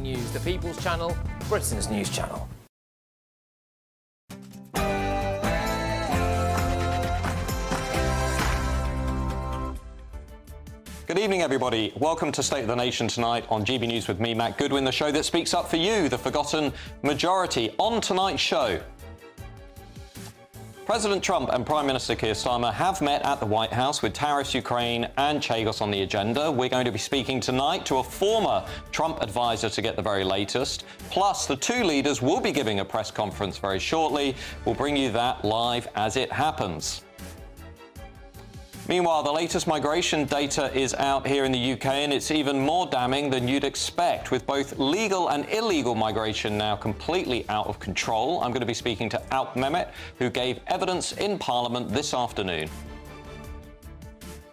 News, the People's Channel, Britain's news channel. Good evening, everybody. Welcome to State of the Nation tonight on GB News with me, Matt Goodwin, the show that speaks up for you, the forgotten majority. On tonight's show, President Trump and Prime Minister Keir Starmer have met at the White House with tariffs, Ukraine and Chagos on the agenda. We're going to be speaking tonight to a former Trump advisor to get the very latest. Plus, the two leaders will be giving a press conference very shortly. We'll bring you that live as it happens. Meanwhile, the latest migration data is out here in the UK, and it's even more damning than you'd expect, with both legal and illegal migration now completely out of control. I'm going to be speaking to Alp Mehmet, who gave evidence in Parliament this afternoon.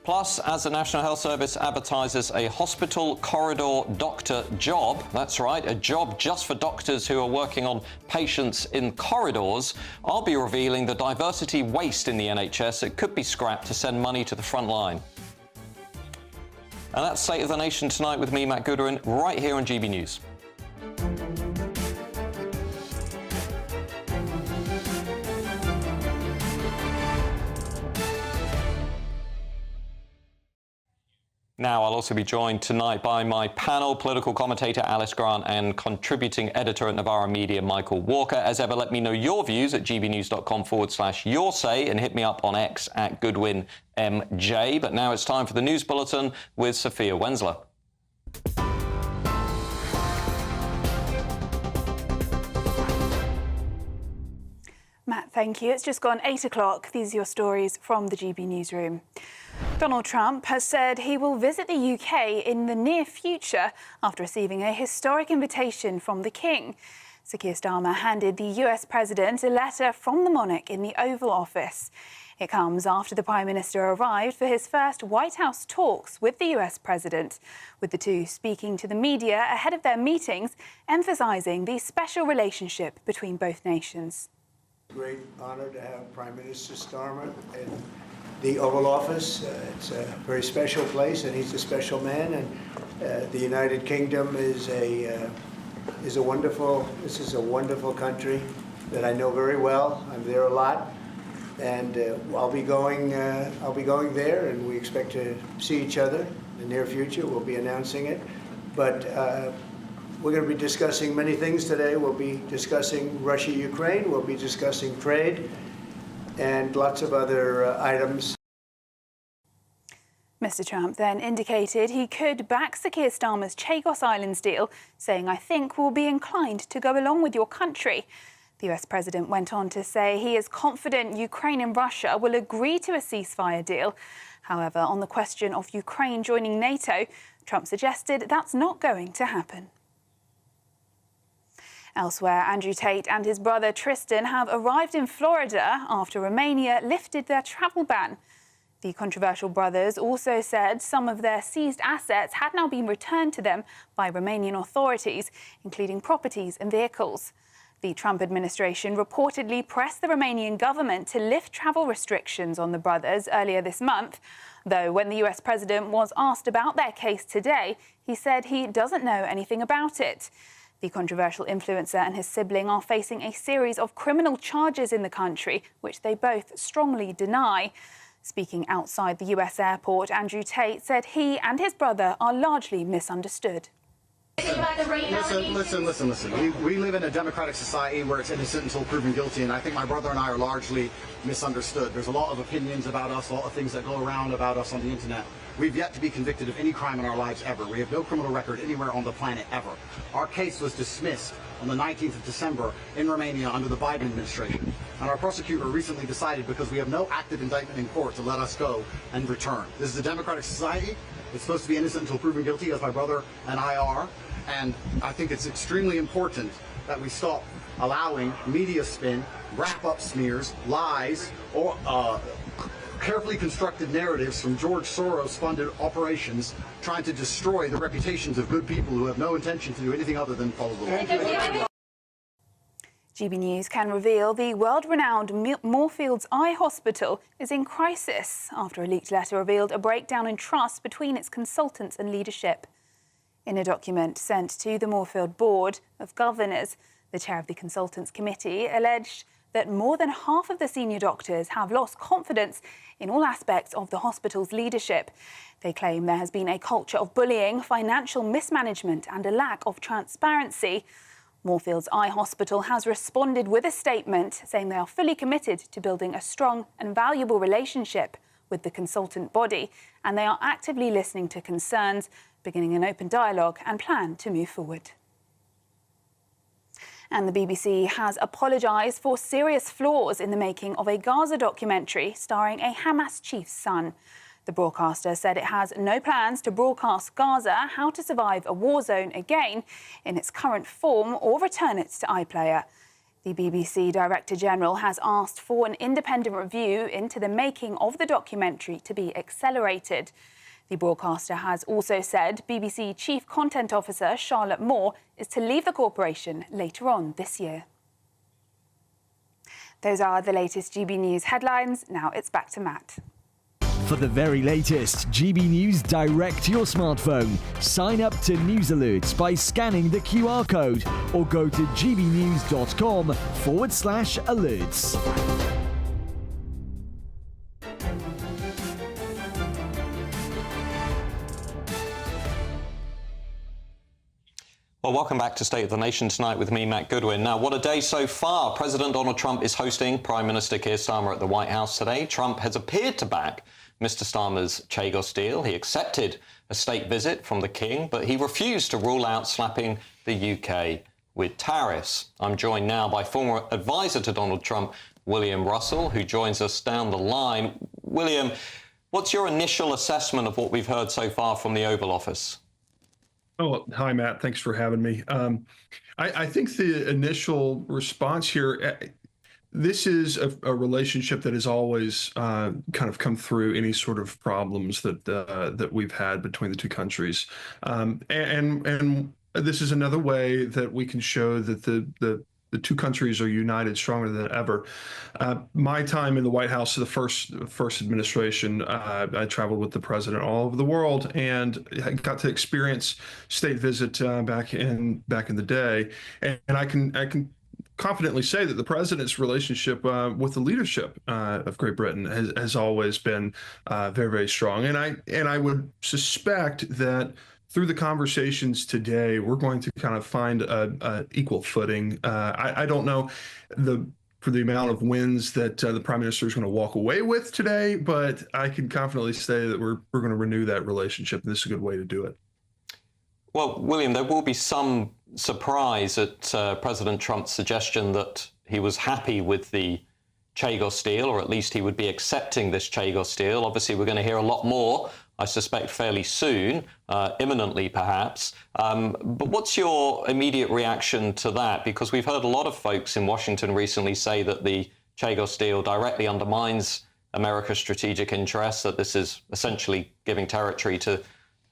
Plus, as the National Health Service advertises a hospital corridor doctor job, that's right, a job just for doctors who are working on patients in corridors, I'll be revealing the diversity waste in the NHS that could be scrapped to send money to the front line. And that's State of the Nation tonight with me, Matt Goodwin, right here on GB News. Now, I'll also be joined tonight by my panel, political commentator Alice Grant and contributing editor at Novara Media, Michael Walker. As ever, let me know your views at gbnews.com/your say and hit me up on X at GoodwinMJ. But now it's time for the News Bulletin with Sophia Wensler. Matt, thank you. It's just gone 8 o'clock. These are your stories from the GB Newsroom. Donald Trump has said he will visit the UK in the near future after receiving a historic invitation from the King. Sir Keir Starmer handed the US President a letter from the monarch in the Oval Office. It comes after the Prime Minister arrived for his first White House talks with the US President, with the two speaking to the media ahead of their meetings, emphasising the special relationship between both nations. Great honour to have Prime Minister Starmer in the Oval Office. It's a very special place, and he's a special man. And the United Kingdom is a wonderful country that I know very well. I'm there a lot, and I'll be going there, and we expect to see each other in the near future. We'll be announcing it, but we're going to be discussing many things today. We'll be discussing Russia-Ukraine. We'll be discussing trade and lots of other items. Mr. Trump then indicated he could back Sir Keir Starmer's Chagos Islands deal, saying, "I think we'll be inclined to go along with your country." The US President went on to say he is confident Ukraine and Russia will agree to a ceasefire deal. However, on the question of Ukraine joining NATO, Trump suggested that's not going to happen. Elsewhere, Andrew Tate and his brother Tristan have arrived in Florida after Romania lifted their travel ban. The controversial brothers also said some of their seized assets had now been returned to them by Romanian authorities, including properties and vehicles. The Trump administration reportedly pressed the Romanian government to lift travel restrictions on the brothers earlier this month, though when the US president was asked about their case today, he said he doesn't know anything about it. The controversial influencer and his sibling are facing a series of criminal charges in the country, which they both strongly deny. Speaking outside the US airport, Andrew Tate said he and his brother are largely misunderstood. Listen. We live in a democratic society where it's innocent until proven guilty, and I think my brother and I are largely misunderstood. There's a lot of opinions about us, a lot of things that go around about us on the internet. We've yet to be convicted of any crime in our lives ever. We have no criminal record anywhere on the planet ever. Our case was dismissed on the 19th of December in Romania under the Biden administration. And our prosecutor recently decided, because we have no active indictment in court, to let us go and return. This is a democratic society. It's supposed to be innocent until proven guilty, as my brother and I are. And I think it's extremely important that we stop allowing media spin, wrap-up smears, lies, or carefully constructed narratives from George Soros-funded operations trying to destroy the reputations of good people who have no intention to do anything other than follow the law. GB News can reveal the world-renowned Moorfields Eye Hospital is in crisis after a leaked letter revealed a breakdown in trust between its consultants and leadership. In a document sent to the Moorfield Board of Governors, the chair of the Consultants Committee alleged that more than half of the senior doctors have lost confidence in all aspects of the hospital's leadership. They claim there has been a culture of bullying, financial mismanagement and a lack of transparency. Moorfield's Eye Hospital has responded with a statement saying they are fully committed to building a strong and valuable relationship with the consultant body, and they are actively listening to concerns, beginning an open dialogue and plan to move forward. And the BBC has apologised for serious flaws in the making of a Gaza documentary starring a Hamas chief's son. The broadcaster said it has no plans to broadcast Gaza, How to Survive a War Zone again in its current form or return it to iPlayer. The BBC Director General has asked for an independent review into the making of the documentary to be accelerated. The broadcaster has also said BBC Chief Content Officer Charlotte Moore is to leave the corporation later on this year. Those are the latest GB News headlines. Now it's back to Matt. For the very latest GB News direct to your smartphone, sign up to News Alerts by scanning the QR code or go to gbnews.com/alerts. Well, welcome back to State of the Nation tonight with me, Matt Goodwin. Now, what a day so far. President Donald Trump is hosting Prime Minister Keir Starmer at the White House today. Trump has appeared to back Mr. Starmer's Chagos deal. He accepted a state visit from the King, but he refused to rule out slapping the UK with tariffs. I'm joined now by former advisor to Donald Trump, William Russell, who joins us down the line. William, what's your initial assessment of what we've heard so far from the Oval Office? Oh, hi, Matt. Thanks for having me. I think the initial response here, this is a relationship that has always kind of come through any sort of problems that we've had between the two countries. And this is another way that we can show that the two countries are united stronger than ever. My time in the White House, the first administration, I traveled with the president all over the world and I got to experience state visit back in the day, and I can confidently say that the president's relationship with the leadership of Great Britain has always been very, very strong, and I would suspect that through the conversations today, we're going to kind of find a equal footing. I don't know for the amount of wins that the Prime Minister is going to walk away with today, but I can confidently say that we're going to renew that relationship, and this is a good way to do it. Well, William, there will be some surprise at President Trump's suggestion that he was happy with the Chagos deal, or at least he would be accepting this Chagos deal. Obviously, we're going to hear a lot more, I suspect, fairly soon, imminently perhaps. But what's your immediate reaction to that? Because we've heard a lot of folks in Washington recently say that the Chagos deal directly undermines America's strategic interests, that this is essentially giving territory to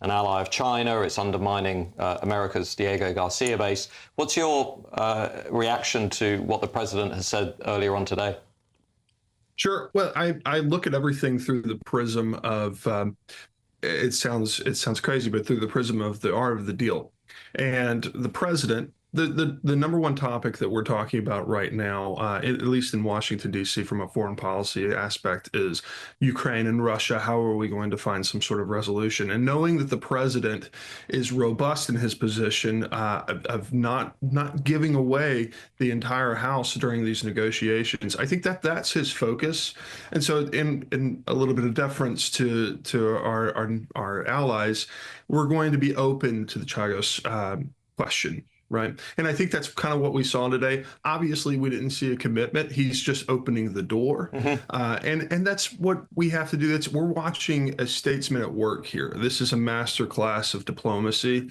an ally of China, it's undermining America's Diego Garcia base. What's your reaction to what the president has said earlier on today? Sure. Well, I look at everything through the prism of, it sounds crazy, but through the prism of the art of the deal. And the president, the number one topic that we're talking about right now, at least in Washington, D.C., from a foreign policy aspect, is Ukraine and Russia. How are we going to find some sort of resolution? And knowing that the president is robust in his position of not giving away the entire House during these negotiations, I think that's his focus. And so in a little bit of deference to our allies, we're going to be open to the Chagos question. Right. And I think that's kind of what we saw today. Obviously, we didn't see a commitment. He's just opening the door. And that's what we have to do. We're watching a statesman at work here. This is a master class of diplomacy.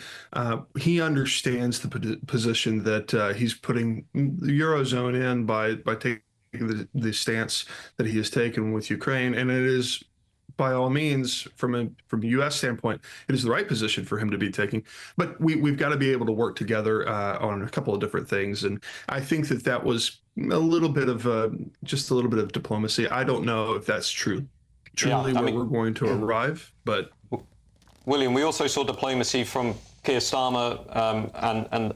He understands the position that he's putting the Eurozone in by taking the stance that he has taken with Ukraine. And it is, by all means, from a U.S. standpoint, it is the right position for him to be taking. But we've got to be able to work together on a couple of different things. And I think that was a little bit of just a little bit of diplomacy. I don't know if that's truly where we're going to arrive. But William, we also saw diplomacy from Keir Starmer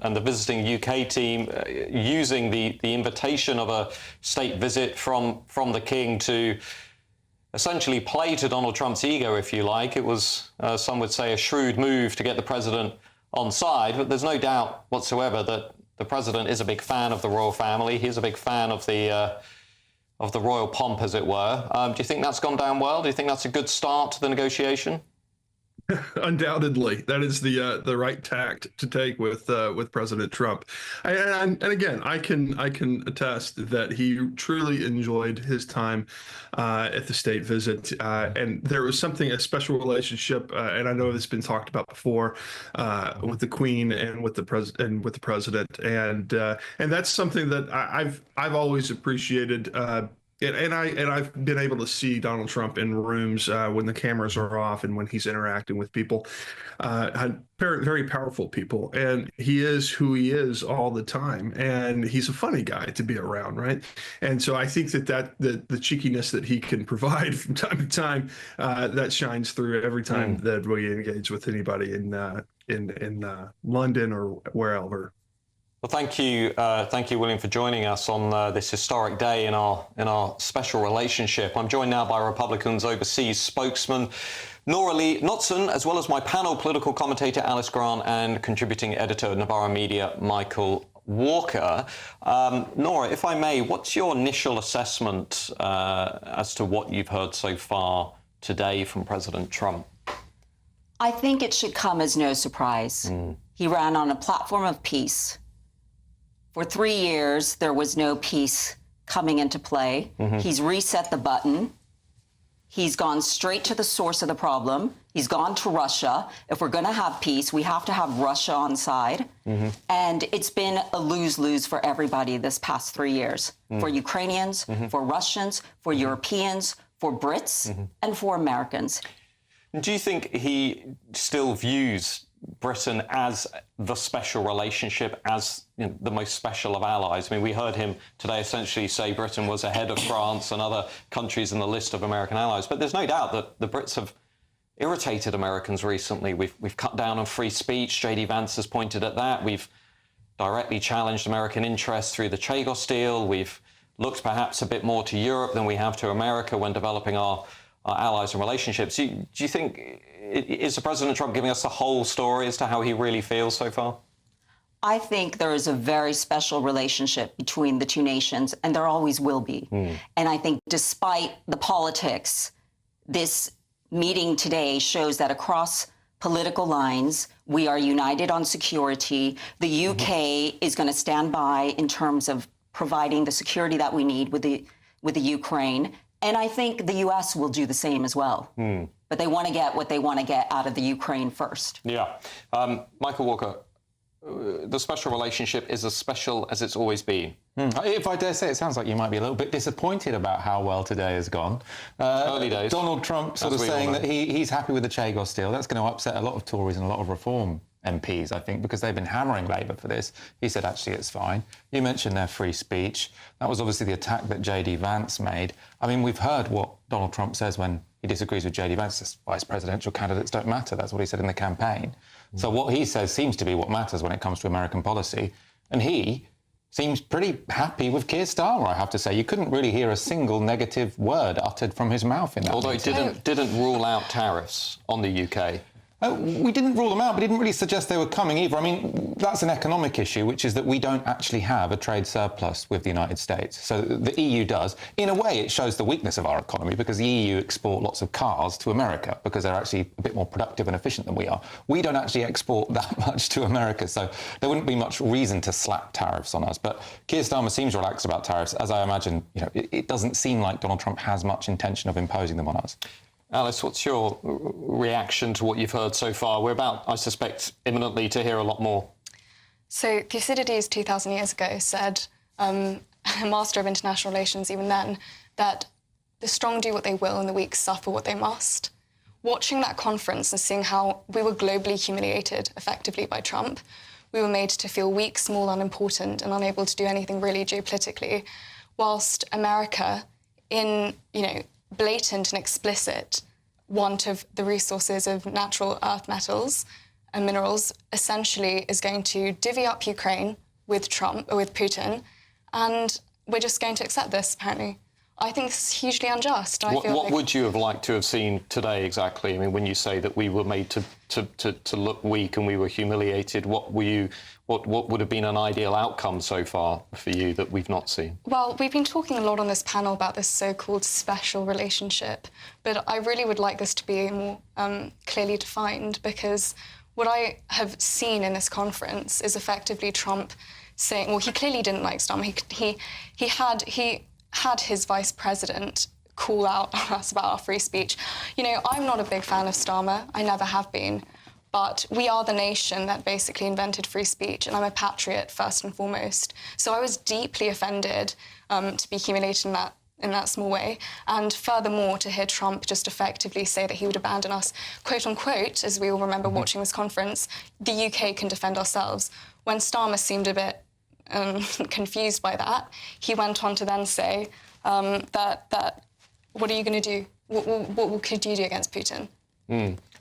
and the visiting UK team using the invitation of a state visit from the King to essentially play to Donald Trump's ego, if you like. It was, some would say, a shrewd move to get the president on side, but there's no doubt whatsoever that the president is a big fan of the royal family. He's a big fan of the royal pomp, as it were. Do you think that's gone down well? Do you think that's a good start to the negotiation? Undoubtedly, that is the right tact to take with President Trump, and again, I can attest that he truly enjoyed his time at the state visit, and there was a special relationship, and I know this has been talked about before, with the Queen and with the president, and that's something that I've always appreciated. And I've been able to see Donald Trump in rooms when the cameras are off and when he's interacting with people, very, very powerful people. And he is who he is all the time. And he's a funny guy to be around, right? And so I think that the cheekiness that he can provide from time to time, that shines through every time that we engage with anybody in London or wherever. Well, thank you, William, for joining us on this historic day in our special relationship. I'm joined now by Republicans' overseas spokesman, Nora Lee Knutson, as well as my panel political commentator, Alice Grant, and contributing editor of Navarro Media, Michael Walker. Nora, if I may, what's your initial assessment as to what you've heard so far today from President Trump? I think it should come as no surprise. He ran on a platform of peace. For 3 years, there was no peace coming into play. He's reset the button. He's gone straight to the source of the problem. He's gone to Russia. If we're going to have peace, we have to have Russia on side. And it's been a lose-lose for everybody this past 3 years, for Ukrainians, for Russians, for Europeans, for Brits, and for Americans. Do you think he still views Britain as the special relationship, as the most special of allies? I mean, we heard him today essentially say Britain was ahead of France and other countries in the list of American allies. But there's no doubt that the Brits have irritated Americans recently. We've cut down on free speech. J.D. Vance has pointed at that. We've directly challenged American interests through the Chagos deal. We've looked perhaps a bit more to Europe than we have to America when developing our allies and relationships. Do you think, is President Trump giving us the whole story as to how he really feels so far? I think there is a very special relationship between the two nations, and there always will be. And I think despite the politics, this meeting today shows that across political lines, we are united on security. The UK is going to stand by in terms of providing the security that we need with the Ukraine. And I think the U.S. will do the same as well. But they want to get what they want to get out of the Ukraine first. Yeah. Michael Walker, the special relationship is as special as it's always been. If I dare say, it sounds like you might be a little bit disappointed about how well today has gone. Early days. Donald Trump sort of saying that he's happy with the Chagos deal. That's going to upset a lot of Tories and a lot of Reform MPs, I think, because they've been hammering Labour for this. He said, actually, it's fine. You mentioned their free speech. That was obviously the attack that J.D. Vance made. I mean, we've heard what Donald Trump says when he disagrees with J.D. Vance. Vice presidential candidates don't matter. That's what he said in the campaign. So what he says seems to be what matters when it comes to American policy. And he seems pretty happy with Keir Starmer, I have to say. You couldn't really hear a single negative word uttered from his mouth in that. Although he didn't rule out tariffs on the UK. We didn't rule them out, but he didn't really suggest they were coming either. I mean, that's an economic issue, which is that we don't actually have a trade surplus with the United States. So the EU does. In a way, it shows the weakness of our economy because the EU export lots of cars to America because they're actually a bit more productive and efficient than we are. We don't actually export that much to America, so there wouldn't be much reason to slap tariffs on us. But Keir Starmer seems relaxed about tariffs. As I imagine, it doesn't seem like Donald Trump has much intention of imposing them on us. Alice, what's your reaction to what you've heard so far? We're about, I suspect, imminently to hear a lot more. So Thucydides 2,000 years ago said, a master of international relations even then, that the strong do what they will and the weak suffer what they must. Watching that conference and seeing how we were globally humiliated effectively by Trump, we were made to feel weak, small, unimportant and unable to do anything really geopolitically, whilst America, in, blatant and explicit want of the resources of natural earth metals, and minerals essentially is going to divvy up Ukraine with Trump or with Putin, and we're just going to accept this, apparently. I think this is hugely unjust. What would you have liked to have seen today exactly? I mean, when you say that we were made to look weak and we were humiliated, what would have been an ideal outcome so far for you that we've not seen? Well, we've been talking a lot on this panel about this so-called special relationship, but I really would like this to be more clearly defined, because what I have seen in this conference is effectively Trump saying, well, he clearly didn't like Starmer. He had his vice president call out on us about our free speech. You know, I'm not a big fan of Starmer. I never have been. But we are the nation that basically invented free speech, and I'm a patriot first and foremost. So I was deeply offended to be humiliated in that small way. And furthermore, to hear Trump just effectively say that he would abandon us, quote unquote, as we all remember watching this conference, the UK can defend ourselves. When Starmer seemed a bit confused by that, he went on to then say that what are you going to do? What could you do against Putin?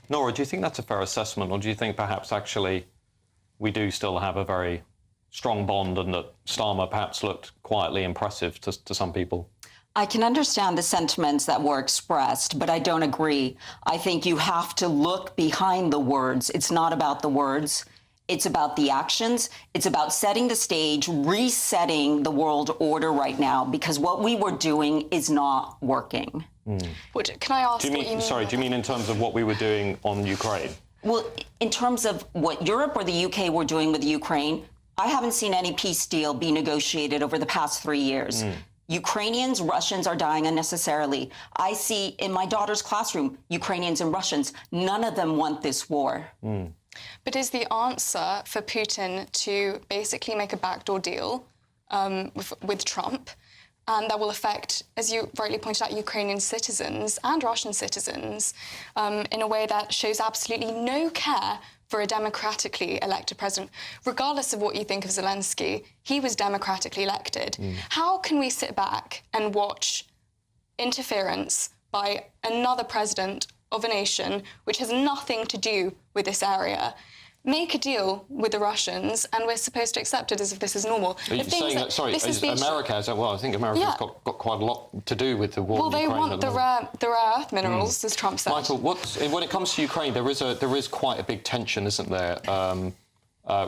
Nora, do you think that's a fair assessment, or do you think perhaps actually we do still have a very strong bond and that Starmer perhaps looked quietly impressive to some people? I can understand the sentiments that were expressed, but I don't agree. I think you have to look behind the words. It's not about the words. It's about the actions. It's about setting the stage, resetting the world order right now, because what we were doing is not working. Can I ask what you mean? Sorry, do you mean in terms of what we were doing on Ukraine? Well, in terms of what Europe or the UK were doing with Ukraine, I haven't seen any peace deal be negotiated over the past 3 years. Ukrainians, Russians are dying unnecessarily. I see in my daughter's classroom, Ukrainians and Russians, none of them want this war. But is the answer for Putin to basically make a backdoor deal with Trump, and that will affect, as you rightly pointed out, Ukrainian citizens and Russian citizens in a way that shows absolutely no care for a democratically elected president? Regardless of what you think of Zelensky, he was democratically elected. How can we sit back and watch interference by another president of a nation which has nothing to do with this area make a deal with the Russians, and we're supposed to accept it as if this is normal? Are you saying that, sorry, America has, well, I think America's got quite a lot to do with the war in Ukraine. Well, they want the rare earth minerals, as Trump said. Michael, when it comes to Ukraine, there is quite a big tension, isn't there,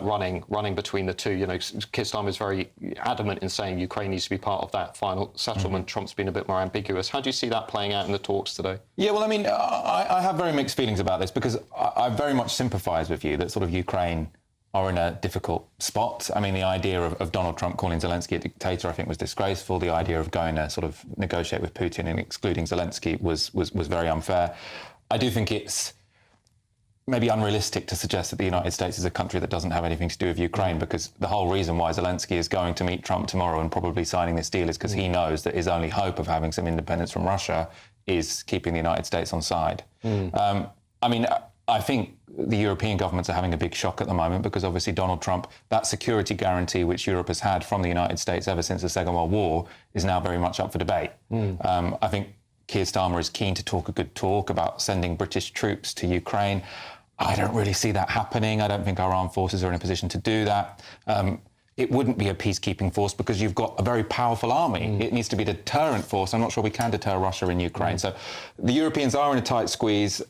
running between the two? You know, Keir Starmer is very adamant in saying Ukraine needs to be part of that final settlement. Trump's been a bit more ambiguous. How do you see that playing out in the talks today? Yeah, well, I mean, I have very mixed feelings about this, because I very much sympathise with you that sort of Ukraine are in a difficult spot. I mean, the idea of Donald Trump calling Zelensky a dictator, I think, was disgraceful. The idea of going to sort of negotiate with Putin and excluding Zelensky was very unfair. I do think it's maybe unrealistic to suggest that the United States is a country that doesn't have anything to do with Ukraine, because the whole reason why Zelensky is going to meet Trump tomorrow and probably signing this deal is because he knows that his only hope of having some independence from Russia is keeping the United States on side. I mean, I think the European governments are having a big shock at the moment, because obviously Donald Trump, that security guarantee which Europe has had from the United States ever since the Second World War, is now very much up for debate. I think Keir Starmer is keen to talk a good talk about sending British troops to Ukraine. I don't really see that happening. I don't think our armed forces are in a position to do that. It wouldn't be a peacekeeping force, because you've got a very powerful army. It needs to be a deterrent force. I'm not sure we can deter Russia in Ukraine. So the Europeans are in a tight squeeze.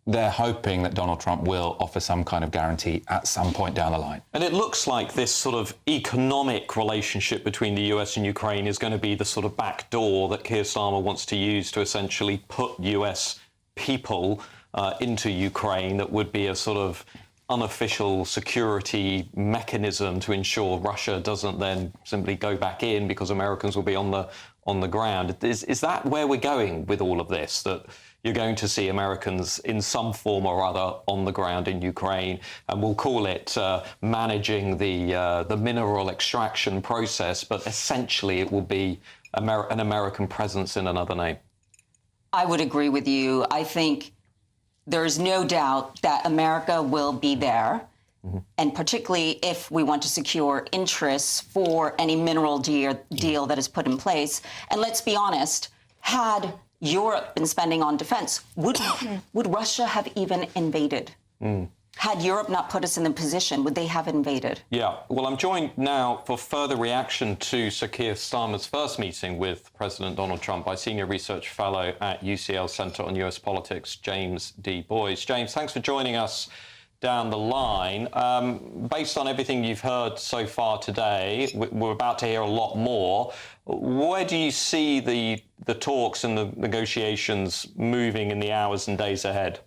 They're hoping that Donald Trump will offer some kind of guarantee at some point down the line. And it looks like this sort of economic relationship between the US and Ukraine is going to be the sort of back door that Keir Starmer wants to use to essentially put US people into Ukraine. That would be a sort of unofficial security mechanism to ensure Russia doesn't then simply go back in, because Americans will be on the ground. Is that where we're going with all of this? That you're going to see Americans in some form or other on the ground in Ukraine, and we'll call it managing the mineral extraction process, but essentially it will be an American presence in another name? I would agree with you. I think there's no doubt that America will be there, and particularly if we want to secure interests for any mineral deal that is put in place. And let's be honest, had Europe been spending on defense, would Russia have even invaded? Had Europe not put us in the position, would they have invaded? Yeah, well, I'm joined now for further reaction to Sir Keir Starmer's first meeting with President Donald Trump by Senior Research Fellow at UCL Centre on US Politics, James D. Boyes. James, thanks for joining us down the line. Based on everything you've heard so far today, we're about to hear a lot more. Where do you see the talks and the negotiations moving in the hours and days ahead?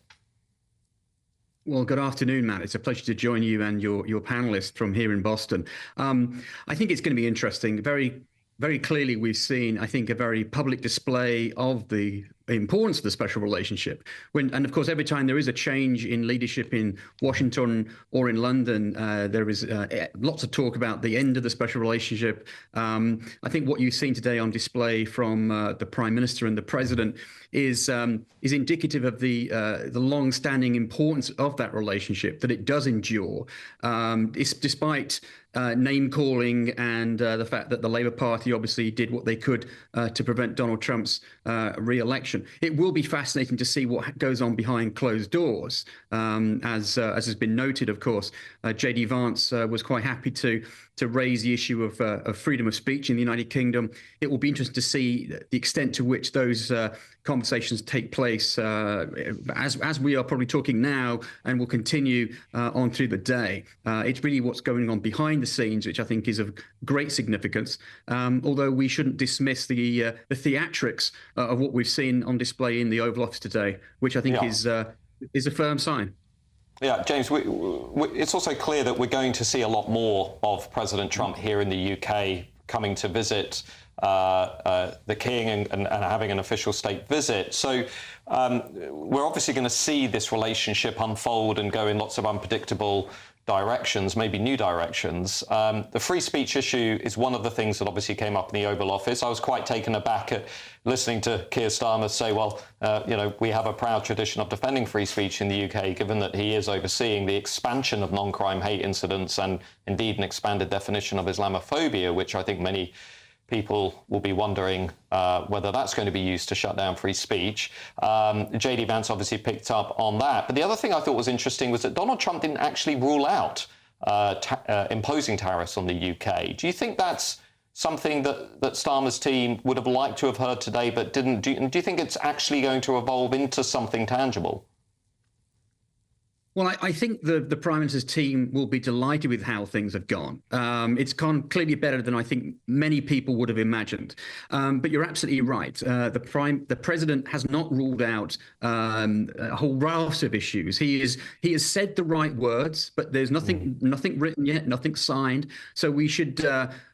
Well, good afternoon, Matt. It's a pleasure to join you and your panelists from here in Boston. I think it's going to be interesting. Very clearly, we've seen, I think, a very public display of the importance of the special relationship. And of course, every time there is a change in leadership in Washington or in London, there is lots of talk about the end of the special relationship. I think what you've seen today on display from the Prime Minister and the President is indicative of the long-standing importance of that relationship, that it does endure, despite name-calling and the fact that the Labour Party obviously did what they could to prevent Donald Trump's re-election. It will be fascinating to see what goes on behind closed doors. As has been noted, of course, J.D. Vance was quite happy to raise the issue of freedom of speech in the United Kingdom. It will be interesting to see the extent to which those conversations take place as we are probably talking now and will continue on through the day. It's really what's going on behind the scenes, which I think is of great significance, although we shouldn't dismiss the theatrics of what we've seen on display in the Oval Office today, which I think is a firm sign. Yeah, James, it's also clear that we're going to see a lot more of President Trump here in the UK coming to visit the King and having an official state visit. So we're obviously going to see this relationship unfold and go in lots of unpredictable directions, maybe new directions. The free speech issue is one of the things that obviously came up in the Oval Office. I was quite taken aback at listening to Keir Starmer say, well, we have a proud tradition of defending free speech in the UK, given that he is overseeing the expansion of non-crime hate incidents and indeed an expanded definition of Islamophobia, which I think many people will be wondering whether that's going to be used to shut down free speech. J.D. Vance obviously picked up on that. But the other thing I thought was interesting was that Donald Trump didn't actually rule out imposing tariffs on the UK. Do you think that's something that Starmer's team would have liked to have heard today but didn't? Do you think it's actually going to evolve into something tangible? Well, I think the Prime Minister's team will be delighted with how things have gone. It's gone clearly better than I think many people would have imagined. But you're absolutely right. The President has not ruled out a whole raft of issues. He has said the right words, but there's nothing written yet, nothing signed. So we should.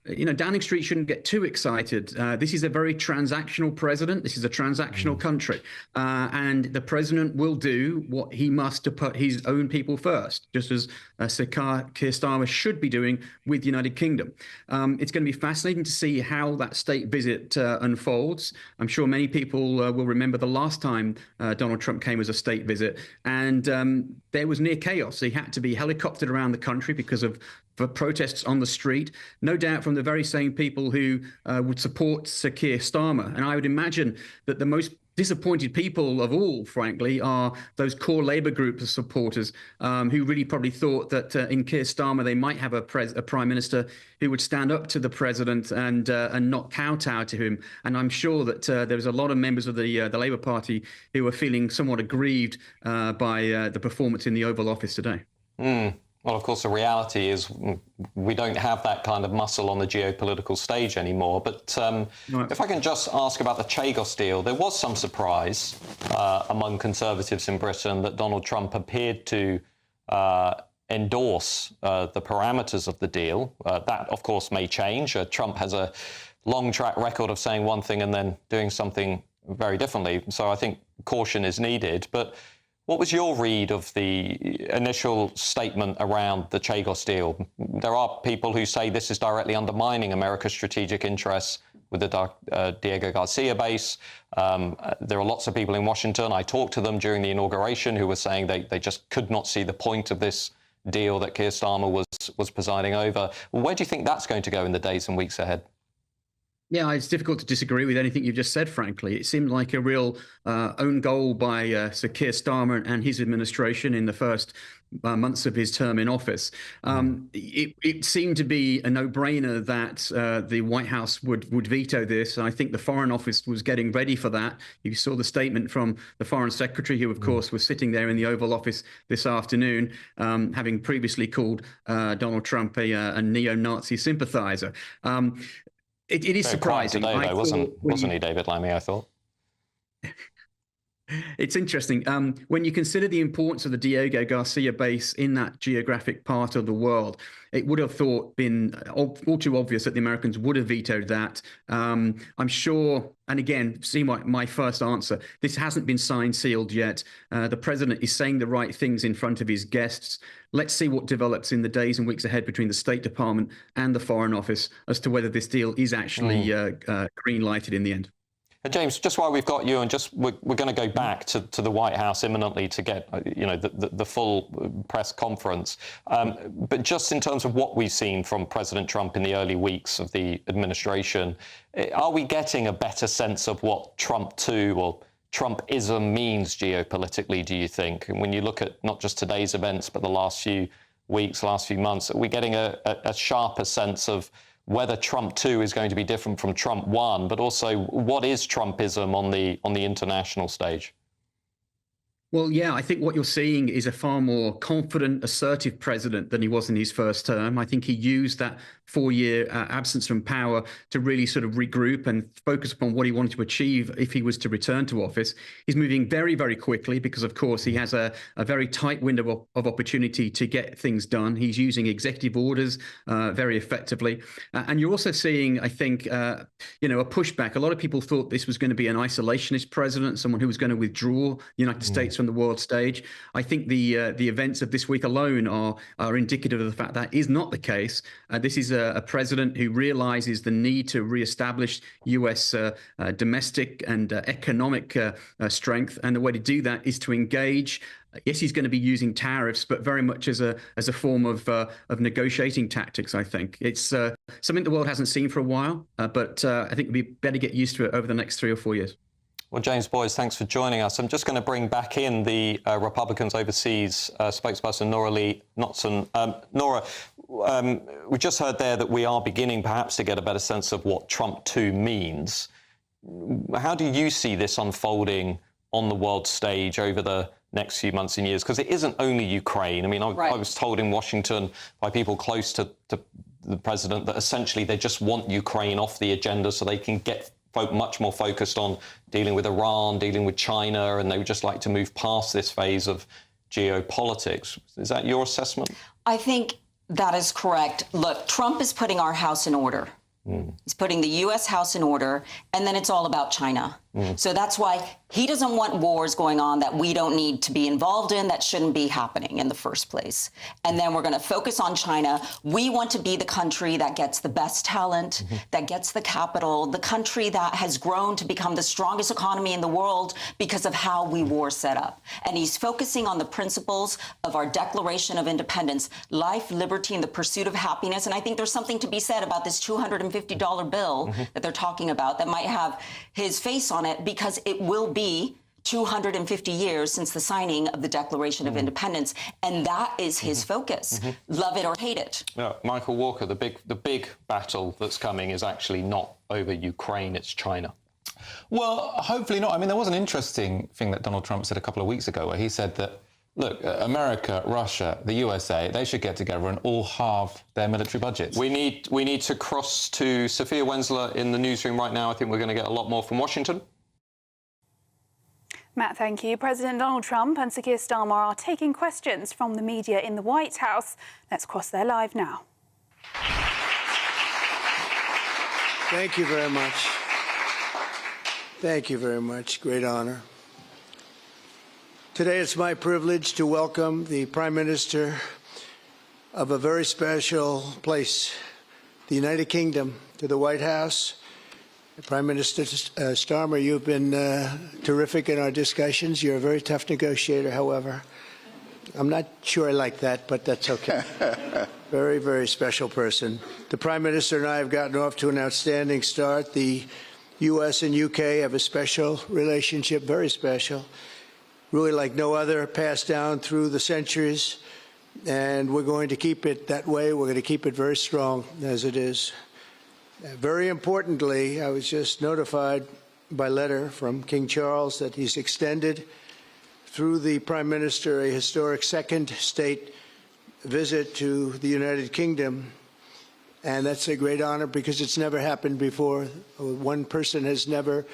Downing Street shouldn't get too excited. This is a very transactional president. This is a transactional country. And the president will do what he must to put his own people first, just as Sir Keir Starmer should be doing with the United Kingdom. It's going to be fascinating to see how that state visit unfolds. I'm sure many people will remember the last time Donald Trump came as a state visit, and there was near chaos. He had to be helicoptered around the country because of protests on the street, no doubt from the very same people who would support Sir Keir Starmer. And I would imagine that the most disappointed people of all, frankly, are those core Labour group supporters who really probably thought that in Keir Starmer they might have a Prime Minister who would stand up to the President and not kowtow to him. And I'm sure that there was a lot of members of the Labour Party who were feeling somewhat aggrieved by the performance in the Oval Office today. Well, of course, the reality is we don't have that kind of muscle on the geopolitical stage anymore. But if I can just ask about the Chagos deal, there was some surprise among Conservatives in Britain that Donald Trump appeared to endorse the parameters of the deal. That, of course, may change. Trump has a long track record of saying one thing and then doing something very differently. So I think caution is needed. But what was your read of the initial statement around the Chagos deal? There are people who say this is directly undermining America's strategic interests with the Diego Garcia base. There are lots of people in Washington. I talked to them during the inauguration who were saying they just could not see the point of this deal that Keir Starmer was presiding over. Where do you think that's going to go in the days and weeks ahead? Yeah, it's difficult to disagree with anything you've just said, frankly. It seemed like a real own goal by Sir Keir Starmer and his administration in the first months of his term in office. It seemed to be a no-brainer that the White House would veto this. I think the Foreign Office was getting ready for that. You saw the statement from the Foreign Secretary, who, of course, was sitting there in the Oval Office this afternoon, having previously called Donald Trump a neo-Nazi sympathizer. It is surprising. Today, though, wasn't he, David Lammy, I thought? It's interesting. When you consider the importance of the Diego Garcia base in that geographic part of the world, it would have been all too obvious that the Americans would have vetoed that. I'm sure, and again, see my first answer, this hasn't been signed, sealed yet. The president is saying the right things in front of his guests. Let's see what develops in the days and weeks ahead between the State Department and the Foreign Office as to whether this deal is actually green-lighted in the end. James, just while we've got you, and we're going to go back to the White House imminently to get the full press conference. But just in terms of what we've seen from President Trump in the early weeks of the administration, are we getting a better sense of what Trump 2 or Trumpism means geopolitically, do you think? And when you look at not just today's events, but the last few weeks, last few months, are we getting a sharper sense of whether Trump 2 is going to be different from Trump 1, but also what is Trumpism on the international stage? Well, yeah, I think what you're seeing is a far more confident, assertive president than he was in his first term. I think he used that 4-year absence from power to really sort of regroup and focus upon what he wanted to achieve if he was to return to office. He's moving very, very quickly because, of course, he has a very tight window of opportunity to get things done. He's using executive orders very effectively. And you're also seeing, I think, a pushback. A lot of people thought this was going to be an isolationist president, someone who was going to withdraw the United States from the world stage. I think the events of this week alone are indicative of the fact that is not the case. This is a president who realizes the need to reestablish U.S. Domestic and economic strength, and the way to do that is to engage. Yes, he's going to be using tariffs, but very much as a form of negotiating tactics. I think it's something the world hasn't seen for a while, but I think we better get used to it over the next 3 or 4 years. Well, James Boyes, thanks for joining us. I'm just going to bring back in the Republicans overseas spokesperson, Nora Lee Knotson. Nora, we just heard there that we are beginning perhaps to get a better sense of what Trump 2 means. How do you see this unfolding on the world stage over the next few months and years? Because it isn't only Ukraine. I mean, I was told in Washington by people close to the president that essentially they just want Ukraine off the agenda so they can get much more focused on dealing with Iran, dealing with China, and they would just like to move past this phase of geopolitics. Is that your assessment? I think that is correct. Look, Trump is putting our house in order. He's putting the U.S. House in order, and then it's all about China. So that's why he doesn't want wars going on that we don't need to be involved in, that shouldn't be happening in the first place. And then we're going to focus on China. We want to be the country that gets the best talent, that gets the capital, the country that has grown to become the strongest economy in the world because of how we were set up. And he's focusing on the principles of our Declaration of Independence, life, liberty, and the pursuit of happiness. And I think there's something to be said about this $250 bill that they're talking about that might have his face on it, because it will be 250 years since the signing of the Declaration of Independence, and that is his focus. Love it or hate it. Yeah, Michael Walker, the big battle that's coming is actually not over Ukraine, it's China. Well, hopefully not. I mean, there was an interesting thing that Donald Trump said a couple of weeks ago where he said that, look, America, Russia, the USA, they should get together and all halve their military budgets. We need to cross to Sophia Wensler in the newsroom right now. I think we're going to get a lot more from Washington. Matt, thank you. President Donald Trump and Sir Keir Starmer are taking questions from the media in the White House. Let's cross there live now. Thank you very much. Thank you very much. Great honor. Today it's my privilege to welcome the Prime Minister of a very special place, the United Kingdom, to the White House. Prime Minister Starmer, you've been terrific in our discussions. You're a very tough negotiator, however. I'm not sure I like that, but that's okay. Very, very special person. The Prime Minister and I have gotten off to an outstanding start. The U.S. and U.K. have a special relationship, very special, really like no other, passed down through the centuries. And we're going to keep it that way. We're going to keep it very strong as it is. Very importantly, I was just notified by letter from King Charles that he's extended through the Prime Minister a historic second state visit to the United Kingdom. And that's a great honor because it's never happened before. One person has never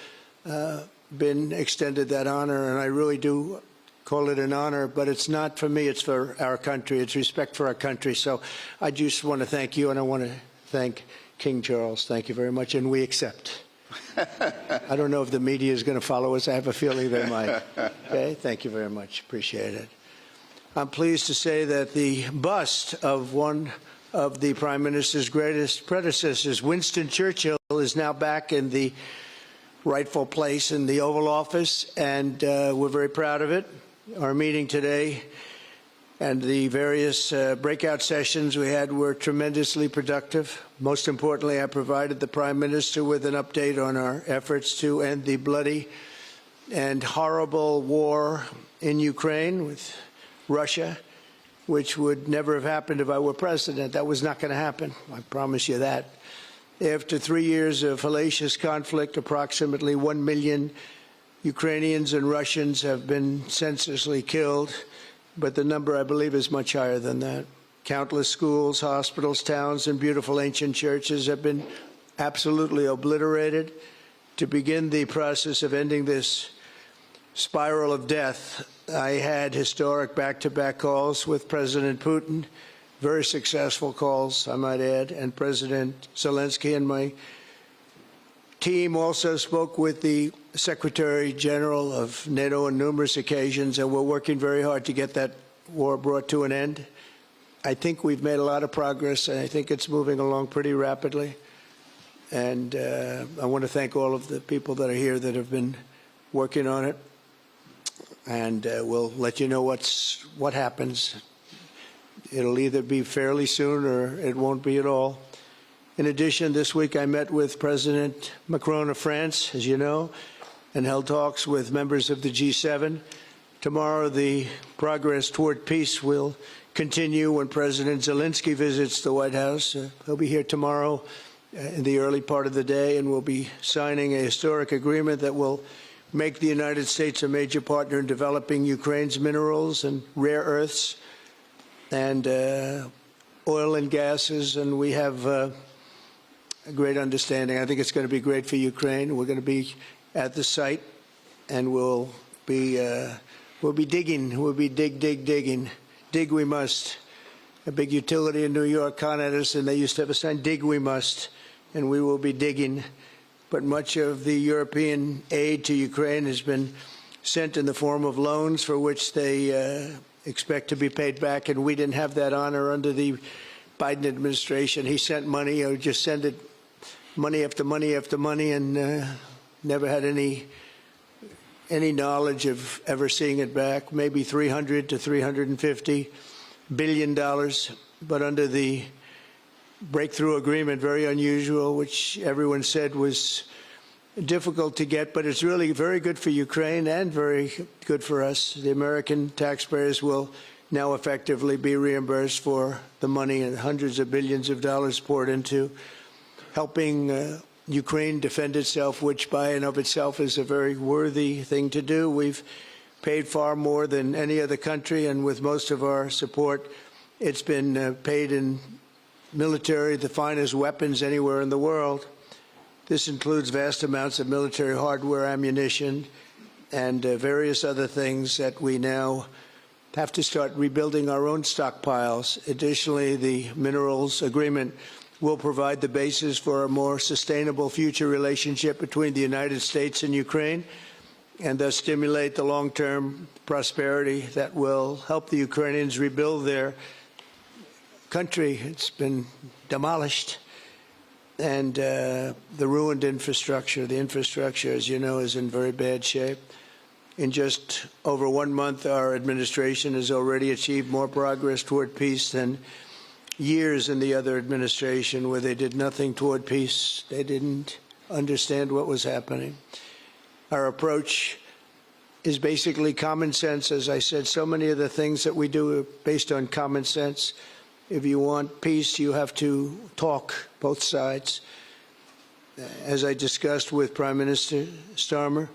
been extended that honor, and I really do call it an honor, but it's not for me, it's for our country. It's respect for our country. So I just want to thank you, and I want to thank King Charles. Thank you very much, and we accept. I don't know if the media is going to follow us. I have a feeling they might. Okay, thank you very much. Appreciate it. I'm pleased to say that the bust of one of the Prime Minister's greatest predecessors, Winston Churchill, is now back in the rightful place in the Oval Office, and we're very proud of it. Our meeting today and the various breakout sessions we had were tremendously productive. Most importantly, I provided the Prime Minister with an update on our efforts to end the bloody and horrible war in Ukraine with Russia, which would never have happened if I were president. That was not going to happen. I promise you that. After 3 years of hellacious conflict, approximately 1 million Ukrainians and Russians have been senselessly killed, but the number, I believe, is much higher than that. Countless schools, hospitals, towns, and beautiful ancient churches have been absolutely obliterated. To begin the process of ending this spiral of death, I had historic back-to-back calls with President Putin, very successful calls, I might add, and President Zelensky, and my team also spoke with the Secretary General of NATO on numerous occasions, and we're working very hard to get that war brought to an end. I think we've made a lot of progress, and I think it's moving along pretty rapidly. And I want to thank all of the people that are here that have been working on it. And we'll let you know what happens. It'll either be fairly soon or it won't be at all. In addition, this week I met with President Macron of France, as you know, and held talks with members of the G7. Tomorrow, the progress toward peace will continue when President Zelensky visits the White House. He'll be here tomorrow in the early part of the day, and we'll be signing a historic agreement that will make the United States a major partner in developing Ukraine's minerals and rare earths and oil and gases, and we have a great understanding. I think it's going to be great for Ukraine. We're going to be at the site, and we'll be digging. We'll be digging. Dig we must. A big utility in New York con us, and they used to have a sign, dig we must, and we will be digging. But much of the European aid to Ukraine has been sent in the form of loans for which they expect to be paid back, and we didn't have that honor under the Biden administration. He sent money, or just sent it, money after money after money, and never had any knowledge of ever seeing it back. Maybe $300 to $350 billion, but under the breakthrough agreement, very unusual, which everyone said was difficult to get, but it's really very good for Ukraine and very good for us. The American taxpayers will now effectively be reimbursed for the money and hundreds of billions of dollars poured into helping Ukraine defend itself, which by and of itself is a very worthy thing to do. We've paid far more than any other country, and with most of our support, it's been paid in military, the finest weapons anywhere in the world. This includes vast amounts of military hardware, ammunition, and various other things that we now have to start rebuilding our own stockpiles. Additionally, the minerals agreement will provide the basis for a more sustainable future relationship between the United States and Ukraine, and thus stimulate the long-term prosperity that will help the Ukrainians rebuild their country. It's been demolished, and the ruined infrastructure. The infrastructure, as you know, is in very bad shape. In just over 1 month, our administration has already achieved more progress toward peace than years in the other administration where they did nothing toward peace. They didn't understand what was happening. Our approach is basically common sense. As I said, so many of the things that we do are based on common sense. If you want peace, you have to talk, both sides. As I discussed with Prime Minister Starmer,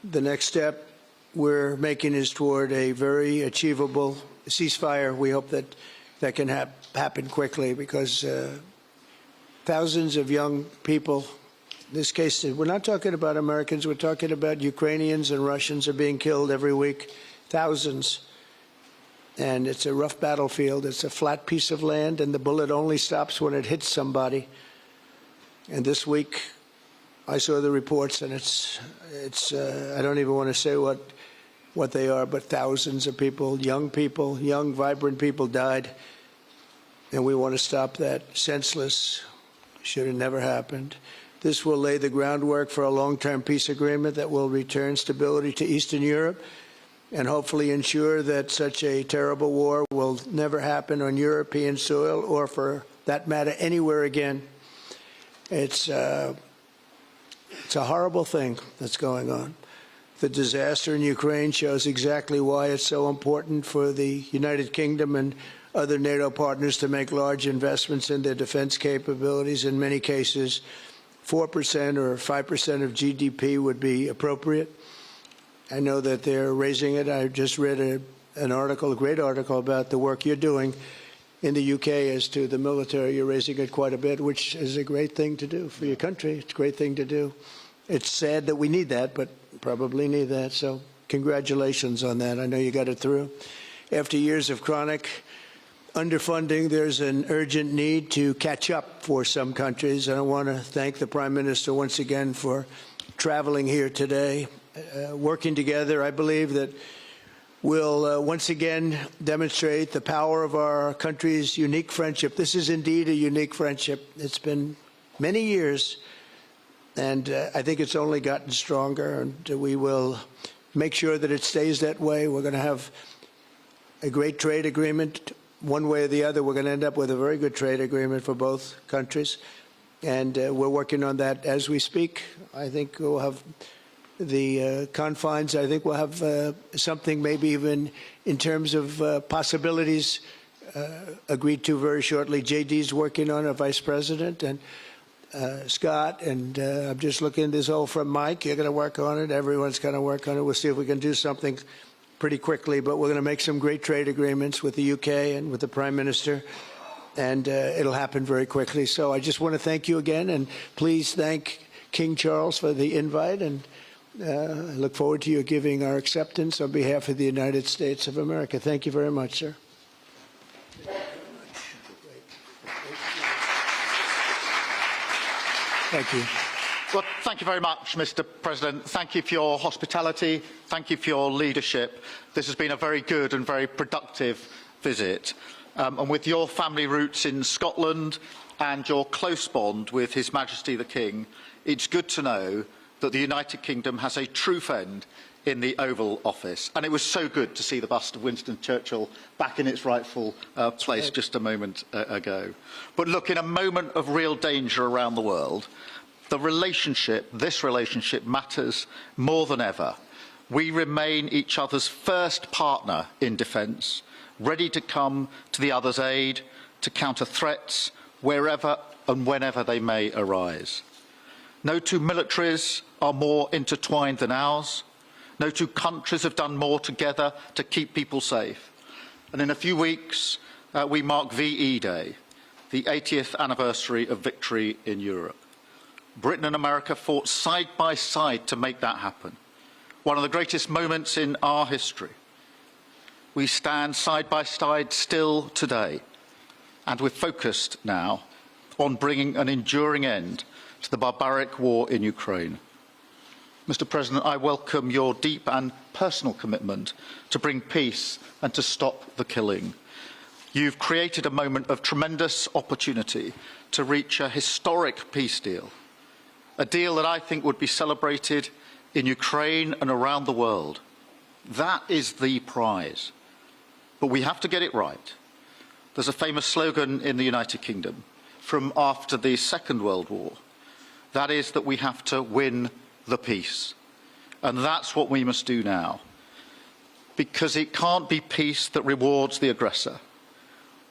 the next step we're making is toward a very achievable ceasefire. We hope that that can happen quickly, because thousands of young people, in this case, we're not talking about Americans, we're talking about Ukrainians and Russians are being killed every week, thousands. And it's a rough battlefield. It's a flat piece of land, and the bullet only stops when it hits somebody. And this week, I saw the reports, and it's I don't even want to say what they are, but thousands of people, young, vibrant people died. And we want to stop that. Senseless. Should have never happened. This will lay the groundwork for a long-term peace agreement that will return stability to Eastern Europe and hopefully ensure that such a terrible war will never happen on European soil, or for that matter, anywhere again. It's a horrible thing that's going on. The disaster in Ukraine shows exactly why it's so important for the United Kingdom and other NATO partners to make large investments in their defense capabilities. In many cases, 4% or 5% of GDP would be appropriate. I know that they're raising it. I just read an article, a great article, about the work you're doing in the UK as to the military. You're raising it quite a bit, which is a great thing to do for your country. It's a great thing to do. It's sad that we need that, but probably need that. So congratulations on that. I know you got it through. After years of chronic underfunding, there's an urgent need to catch up for some countries. And I want to thank the Prime Minister once again for traveling here today. Working together, I believe that we'll once again demonstrate the power of our country's unique friendship. This is indeed a unique friendship. It's been many years, and I think it's only gotten stronger, and we will make sure that it stays that way. We're going to have a great trade agreement. One way or the other, we're going to end up with a very good trade agreement for both countries, and we're working on that as we speak. I think we'll have the confines. I think we'll have something maybe even in terms of possibilities agreed to very shortly. JD's working on it, Vice President, and Scott, and I'm just looking at this all from Mike. You're going to work on it. Everyone's going to work on it. We'll see if we can do something pretty quickly, but we're going to make some great trade agreements with the UK and with the Prime Minister, and it'll happen very quickly. So I just want to thank you again, and please thank King Charles for the invite, and I look forward to you giving our acceptance on behalf of the United States of America. Thank you very much, sir. Thank you. Well, thank you very much, Mr. President. Thank you for your hospitality. Thank you for your leadership. This has been a very good and very productive visit. And with your family roots in Scotland and your close bond with His Majesty the King, it's good to know that the United Kingdom has a true friend in the Oval Office. And it was so good to see the bust of Winston Churchill back in its rightful place just a moment ago. But look, in a moment of real danger around the world, this relationship matters more than ever. We remain each other's first partner in defence, ready to come to the other's aid, to counter threats wherever and whenever they may arise. No two militaries are more intertwined than ours. No two countries have done more together to keep people safe. And in a few weeks, we mark VE Day, the 80th anniversary of victory in Europe. Britain and America fought side by side to make that happen. One of the greatest moments in our history. We stand side by side still today, and we're focused now on bringing an enduring end to the barbaric war in Ukraine. Mr. President, I welcome your deep and personal commitment to bring peace and to stop the killing. You've created a moment of tremendous opportunity to reach a historic peace deal, a deal that I think would be celebrated in Ukraine and around the world. That is the prize. But we have to get it right. There's a famous slogan in the United Kingdom from after the Second World War. That is that we have to win the peace. And that's what we must do now. Because it can't be peace that rewards the aggressor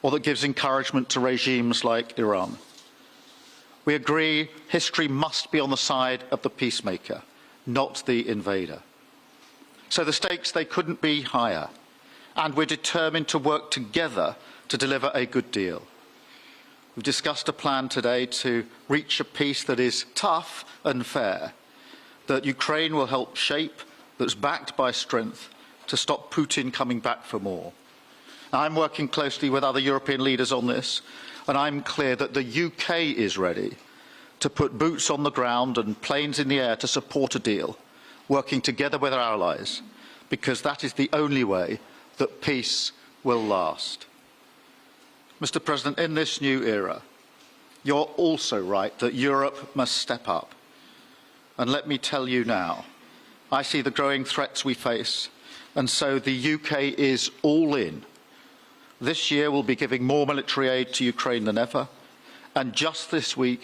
or that gives encouragement to regimes like Iran. We agree history must be on the side of the peacemaker, not the invader. So the stakes, they couldn't be higher. And we're determined to work together to deliver a good deal. We've discussed a plan today to reach a peace that is tough and fair, that Ukraine will help shape, that's backed by strength, to stop Putin coming back for more. Now, I'm working closely with other European leaders on this, and I'm clear that the UK is ready to put boots on the ground and planes in the air to support a deal, working together with our allies, because that is the only way that peace will last. Mr. President, in this new era, you're also right that Europe must step up. And let me tell you now, I see the growing threats we face, and so the UK is all in. This year we'll be giving more military aid to Ukraine than ever, and just this week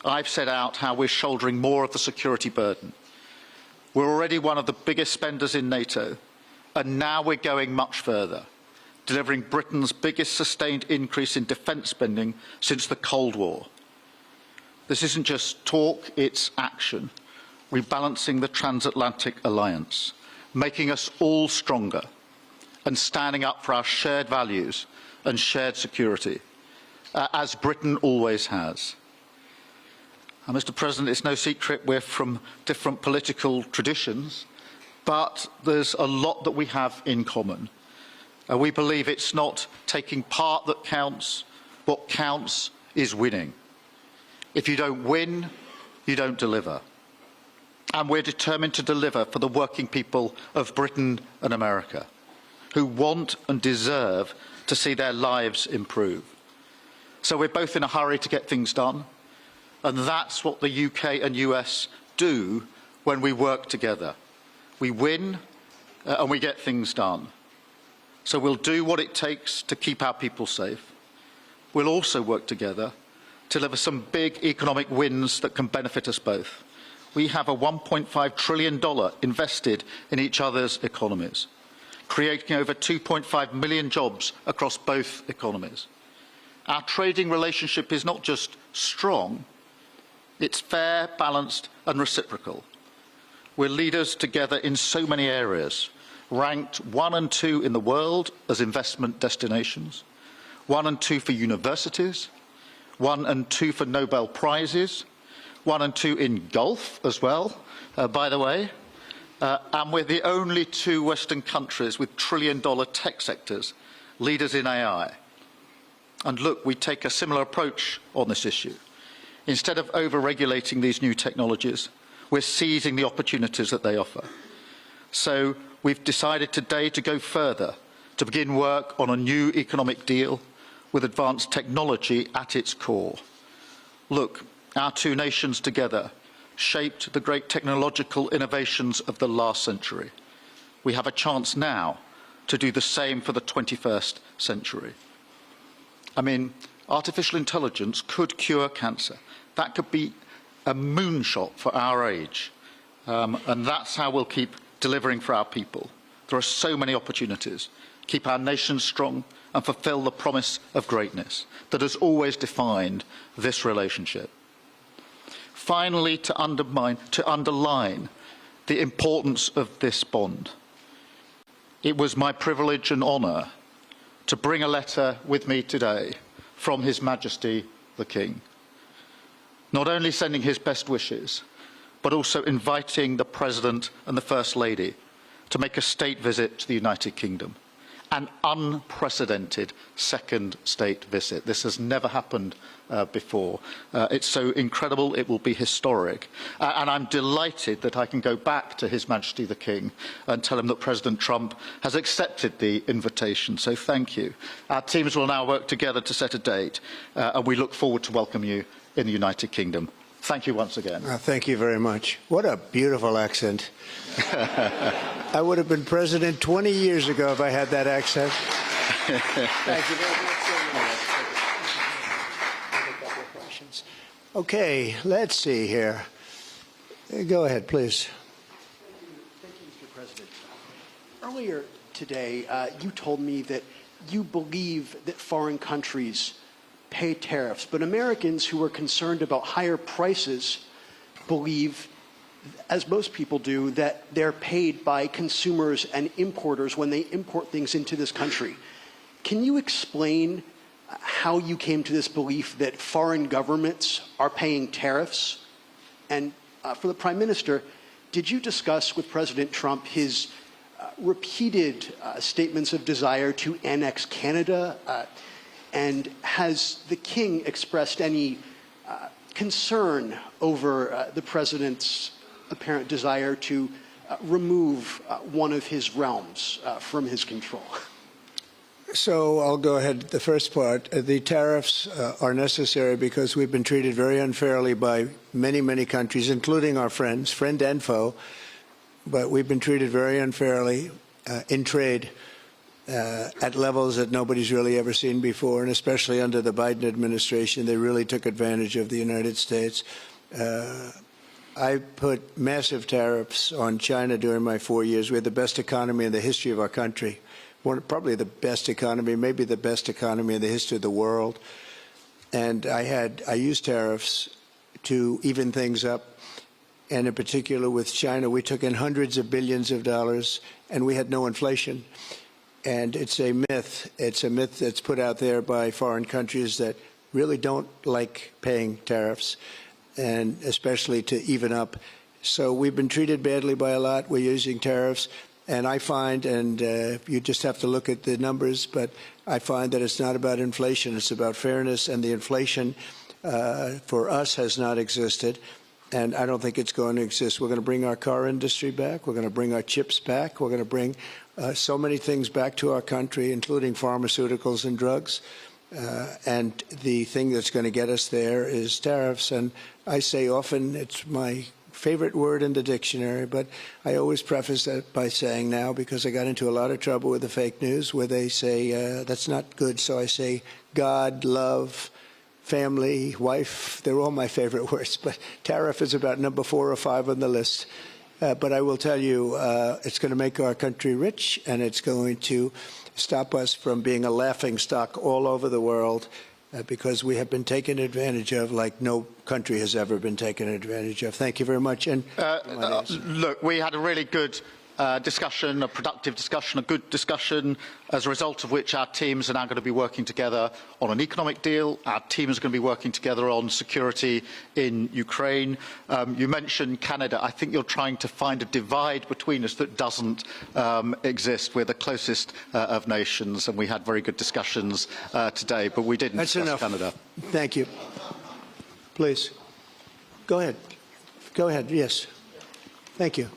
I've set out how we're shouldering more of the security burden. We're already one of the biggest spenders in NATO, and now we're going much further, delivering Britain's biggest sustained increase in defence spending since the Cold War. This isn't just talk, it's action, rebalancing the transatlantic alliance, making us all stronger, and standing up for our shared values and shared security, as Britain always has. And Mr. President, it's no secret we're from different political traditions, but there's a lot that we have in common. We believe it's not taking part that counts. What counts is winning. If you don't win, you don't deliver. And we're determined to deliver for the working people of Britain and America, who want and deserve to see their lives improve. So we're both in a hurry to get things done, and that's what the UK and US do when we work together. We win and we get things done. So we'll do what it takes to keep our people safe. We'll also work together to deliver some big economic wins that can benefit us both. We have a $1.5 trillion invested in each other's economies, creating over 2.5 million jobs across both economies. Our trading relationship is not just strong, it's fair, balanced and reciprocal. We're leaders together in so many areas, ranked 1 and 2 in the world as investment destinations, 1 and 2 for universities, 1 and 2 for Nobel Prizes, 1 and 2 in golf as well, by the way, and we're the only 2 Western countries with trillion-dollar tech sectors, leaders in AI. And look, we take a similar approach on this issue. Instead of over-regulating these new technologies, we're seizing the opportunities that they offer. So we've decided today to go further, to begin work on a new economic deal with advanced technology at its core. Look, our 2 nations together shaped the great technological innovations of the last century. We have a chance now to do the same for the 21st century. I mean, artificial intelligence could cure cancer. That could be a moonshot for our age. And that's how we'll keep delivering for our people. There are so many opportunities. Keep our nation strong and fulfill the promise of greatness that has always defined this relationship. Finally, to underline the importance of this bond. It was my privilege and honour to bring a letter with me today from His Majesty the King, not only sending his best wishes, but also inviting the President and the First Lady to make a state visit to the United Kingdom. An unprecedented second state visit. This has never happened before. It's so incredible, it will be historic. And I'm delighted that I can go back to His Majesty the King and tell him that President Trump has accepted the invitation. So thank you. Our teams will now work together to set a date, and we look forward to welcome you in the United Kingdom. Thank you once again. Thank you very much. What a beautiful accent. I would have been president 20 years ago if I had that accent. Thank you very much. Okay, let's see here. Go ahead, please. Thank you, Mr. President. Earlier today, you told me that you believe that foreign countries pay tariffs, but Americans who are concerned about higher prices believe, as most people do, that they're paid by consumers and importers when they import things into this country. Can you explain how you came to this belief that foreign governments are paying tariffs? And for the Prime Minister, did you discuss with President Trump his repeated statements of desire to annex Canada? And has the King expressed any concern over the President's apparent desire to remove one of his realms from his control? So I'll go ahead. The first part, the tariffs are necessary because we've been treated very unfairly by many, many countries, including our friends, friend and foe. But we've been treated very unfairly in trade at levels that nobody's really ever seen before, and especially under the Biden administration, they really took advantage of the United States. I put massive tariffs on China during my 4 years. We had the best economy in the history of our country. Probably the best economy, maybe the best economy in the history of the world. And I used tariffs to even things up. And in particular with China, we took in hundreds of billions of dollars and we had no inflation. And it's a myth. It's a myth that's put out there by foreign countries that really don't like paying tariffs, and especially to even up. So we've been treated badly by a lot. We're using tariffs. And I find, and you just have to look at the numbers, but I find that it's not about inflation. It's about fairness, and the inflation for us has not existed, and I don't think it's going to exist. We're going to bring our car industry back. We're going to bring our chips back. We're going to bring so many things back to our country, including pharmaceuticals and drugs. And the thing that's going to get us there is tariffs. And I say often it's my favorite word in the dictionary, but I always preface that by saying now, because I got into a lot of trouble with the fake news where they say that's not good. So I say God, love, family, wife, they're all my favorite words, but tariff is about number 4 or 5 on the list. But I will tell you, it's going to make our country rich, and it's going to stop us from being a laughing stock all over the world. Because we have been taken advantage of like no country has ever been taken advantage of. Thank you very much. And look, we had a really good discussion, a productive discussion, a good discussion, as a result of which our teams are now going to be working together on an economic deal. Our teams are going to be working together on security in Ukraine. You mentioned Canada. I think you're trying to find a divide between us that doesn't exist. We're the closest of nations, and we had very good discussions today, but we didn't discuss Canada. Thank you. Please. Go ahead. Go ahead. Yes. Thank you.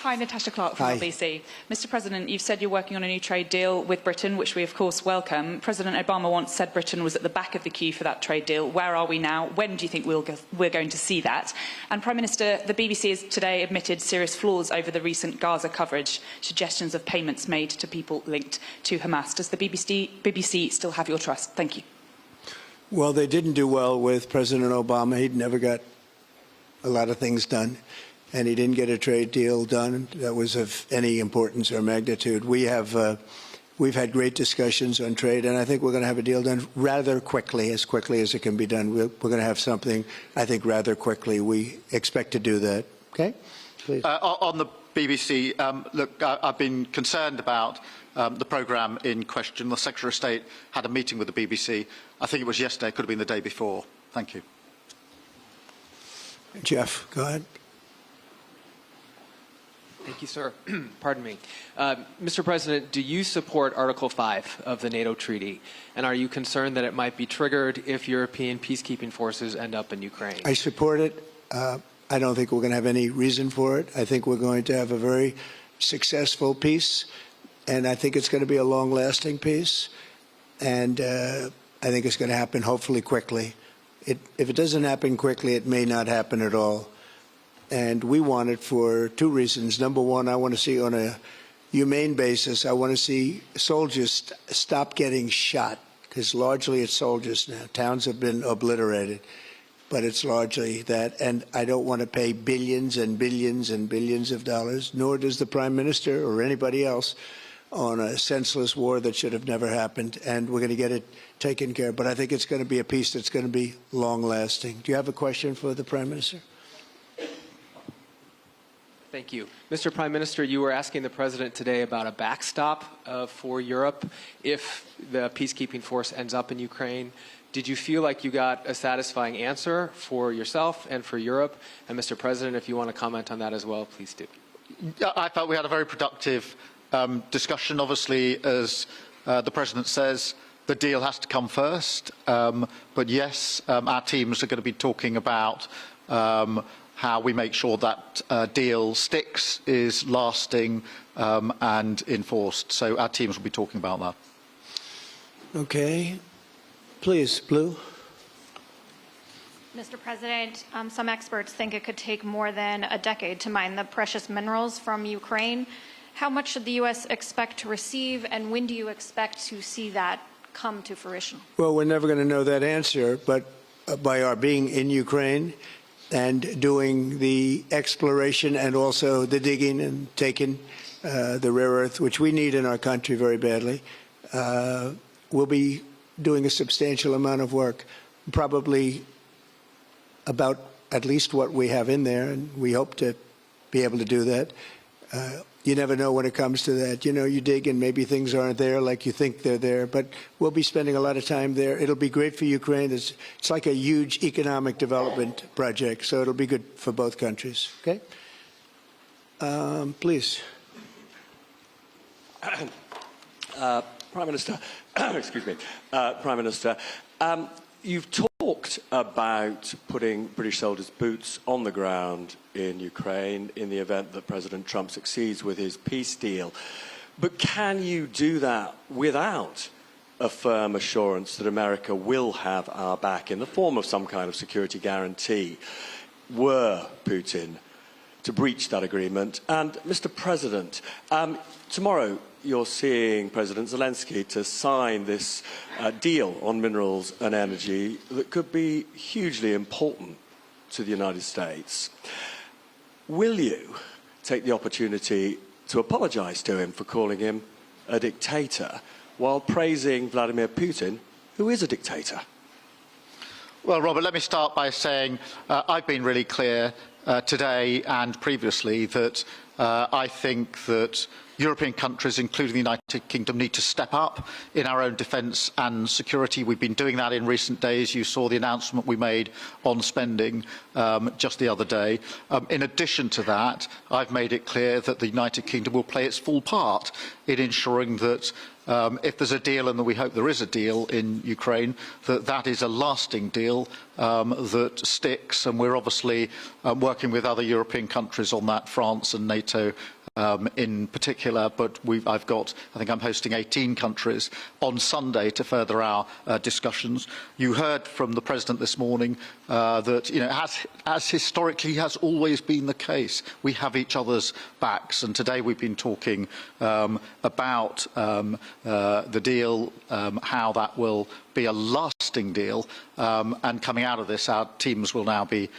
Hi, Natasha Clark from RBC. Mr. President, you've said you're working on a new trade deal with Britain, which we of course welcome. President Obama once said Britain was at the back of the queue for that trade deal. Where are we now? When do you think we're going to see that? And Prime Minister, the BBC has today admitted serious flaws over the recent Gaza coverage, suggestions of payments made to people linked to Hamas. Does the BBC still have your trust? Thank you. Well, they didn't do well with President Obama. He'd never got a lot of things done, and he didn't get a trade deal done that was of any importance or magnitude. We've had great discussions on trade, and I think we're going to have a deal done rather quickly as it can be done. We're going to have something, I think, rather quickly. We expect to do that. Okay? Please. On the BBC, look, I've been concerned about the programme in question. The Secretary of State had a meeting with the BBC. I think it was yesterday, it could have been the day before. Thank you. Jeff, go ahead. Thank you, sir. Pardon me. Mr. President, do you support Article 5 of the NATO treaty? And are you concerned that it might be triggered if European peacekeeping forces end up in Ukraine? I support it. I don't think we're going to have any reason for it. I think we're going to have a very successful peace, and I think it's going to be a long-lasting peace. And I think it's going to happen hopefully quickly. If it doesn't happen quickly, it may not happen at all. And we want it for 2 reasons. Number one, I want to see on a humane basis, I want to see soldiers stop getting shot, because largely it's soldiers now. Towns have been obliterated, but it's largely that. And I don't want to pay billions and billions and billions of dollars, nor does the Prime Minister or anybody else, on a senseless war that should have never happened. And we're going to get it taken care of. But I think it's going to be a peace that's going to be long-lasting. Do you have a question for the Prime Minister? Thank you. Mr. Prime Minister, you were asking the President today about a backstop for Europe if the peacekeeping force ends up in Ukraine. Did you feel like you got a satisfying answer for yourself and for Europe? And Mr. President, if you want to comment on that as well, please do. I felt we had a very productive discussion. Obviously, as the President says, the deal has to come first. But yes, our teams are going to be talking about how we make sure that deal sticks, is lasting and enforced. So our teams will be talking about that. Okay. Please, Blue. Mr. President, some experts think it could take more than a decade to mine the precious minerals from Ukraine. How much should the U.S. expect to receive, and when do you expect to see that come to fruition? Well, we're never going to know that answer, but by our being in Ukraine and doing the exploration and also the digging and taking the rare earth, which we need in our country very badly, we'll be doing a substantial amount of work, probably about at least what we have in there, and we hope to be able to do that. You never know when it comes to that. You know, you dig and maybe things aren't there like you think they're there, but we'll be spending a lot of time there. It'll be great for Ukraine. It's like a huge economic development project, so it'll be good for both countries. Okay? Please. Prime Minister, excuse me, Prime Minister, you've talked about putting British soldiers' boots on the ground in Ukraine in the event that President Trump succeeds with his peace deal. But can you do that without a firm assurance that America will have our back in the form of some kind of security guarantee were Putin to breach that agreement? And, Mr. President, tomorrow you're seeing President Zelensky to sign this deal on minerals and energy that could be hugely important to the United States. Will you take the opportunity to apologize to him for calling him a dictator while praising Vladimir Putin, who is a dictator? Well, Robert, let me start by saying I've been really clear today and previously that I think that European countries, including the United Kingdom, need to step up in our own defence and security. We've been doing that in recent days. You saw the announcement we made on spending just the other day. In addition to that, I've made it clear that the United Kingdom will play its full part in ensuring that if there's a deal, and we hope there is a deal in Ukraine, that is a lasting deal that sticks. And we're obviously working with other European countries on that, France and NATO in particular, but I think I'm hosting 18 countries on Sunday to further our discussions. You heard from the President this morning that, you know, as historically has always been the case, we have each other's backs, and today we've been talking about the deal, how that will be a lasting deal, and coming out of this, our teams will now be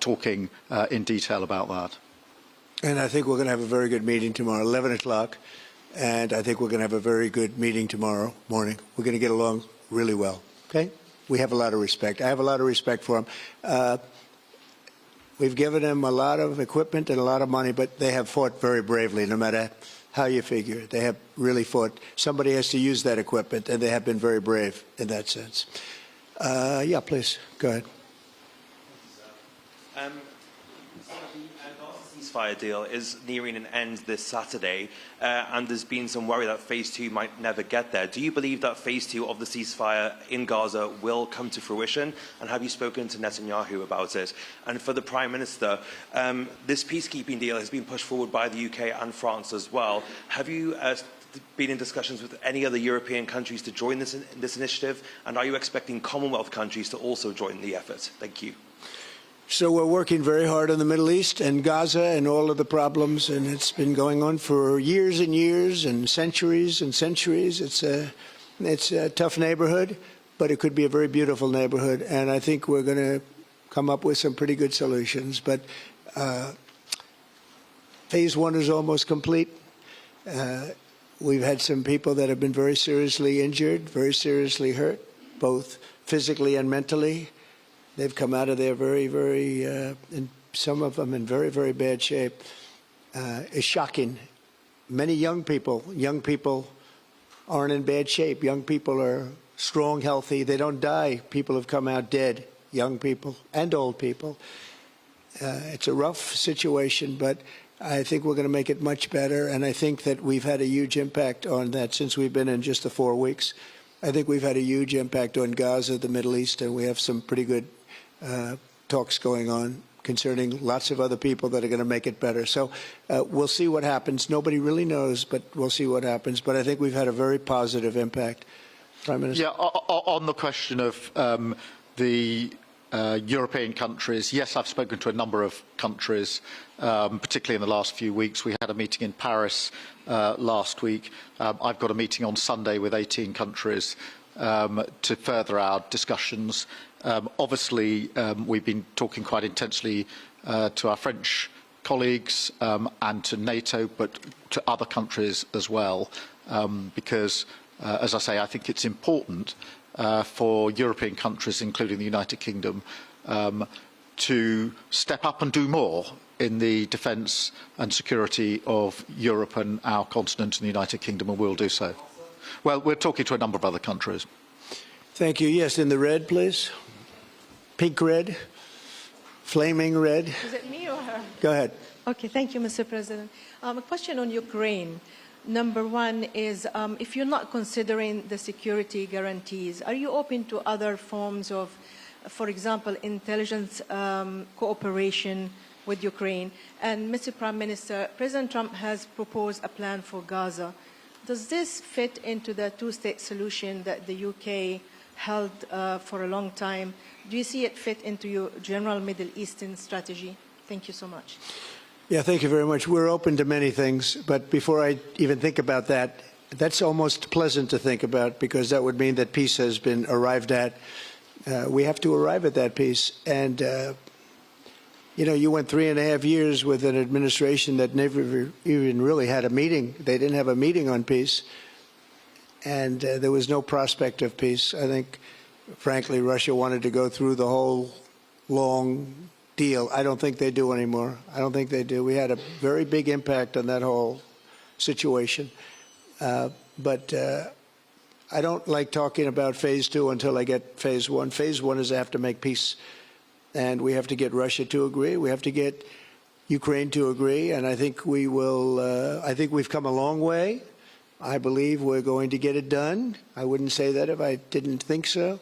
talking in detail about that. And I think we're going to have a very good meeting tomorrow, 11 o'clock. And I think we're going to have a very good meeting tomorrow morning. We're going to get along really well. Okay? We have a lot of respect. I have a lot of respect for them. We've given them a lot of equipment and a lot of money, but they have fought very bravely, no matter how you figure it. They have really fought. Somebody has to use that equipment, and they have been very brave in that sense. Yeah, please, go ahead. Ceasefire deal is nearing an end this Saturday, and there's been some worry that phase 2 might never get there. Do you believe that phase 2 of the ceasefire in Gaza will come to fruition, and have you spoken to Netanyahu about it? And for the Prime Minister, this peacekeeping deal has been pushed forward by the UK and France as well. Have you been in discussions with any other European countries to join this initiative, and are you expecting Commonwealth countries to also join the effort? Thank you. So we're working very hard in the Middle East and Gaza and all of the problems, and it's been going on for years and years and centuries and centuries. It's It's a tough neighborhood, but it could be a very beautiful neighborhood. And I think we're going to come up with some pretty good solutions. But phase one is almost complete. We've had some people that have been very seriously injured, very seriously hurt, both physically and mentally. They've come out of there and some of them in very, very bad shape. It's shocking. Many young people aren't in bad shape. Young people are strong, healthy. They don't die. People have come out dead, young people and old people. It's a rough situation, but I think we're going to make it much better, and I think that we've had a huge impact on that since we've been in just the 4 weeks. I think we've had a huge impact on Gaza, the Middle East, and we have some pretty good talks going on concerning lots of other people that are going to make it better. So we'll see what happens. Nobody really knows, but we'll see what happens. But I think we've had a very positive impact. Prime Minister? Yeah, on the question of the European countries, yes, I've spoken to a number of countries, particularly in the last few weeks. We had a meeting in Paris last week. I've got a meeting on Sunday with 18 countries to further our discussions. Obviously, we've been talking quite intensely to our French colleagues and to NATO, but to other countries as well, because, as I say, I think it's important for European countries, including the United Kingdom, to step up and do more in the defence and security of Europe and our continent and the United Kingdom, and we'll do so. Well, we're talking to a number of other countries. Thank you. Yes, in the red, please. Pink red, flaming red. Is it me or her? Go ahead. Okay, thank you, Mr. President. A question on Ukraine. Number one is, if you're not considering the security guarantees, are you open to other forms of, for example, intelligence cooperation with Ukraine? And Mr. Prime Minister, President Trump has proposed a plan for Gaza. Does this fit into the two-state solution that the UK held for a long time? Do you see it fit into your general Middle Eastern strategy? Thank you so much. Yeah, thank you very much. We're open to many things, but before I even think about that, that's almost pleasant to think about because that would mean that peace has been arrived at. We have to arrive at that peace. And, you know, you went 3.5 years with an administration that never even really had a meeting. They didn't have a meeting on peace. And there was no prospect of peace. I think, frankly, Russia wanted to go through the whole long deal. I don't think they do anymore. I don't think they do. We had a very big impact on that whole situation. But I don't like talking about phase two until I get phase one. Phase one is I have to make peace. And we have to get Russia to agree. We have to get Ukraine to agree. And I think we will. I think we've come a long way. I believe we're going to get it done. I wouldn't say that if I didn't think so.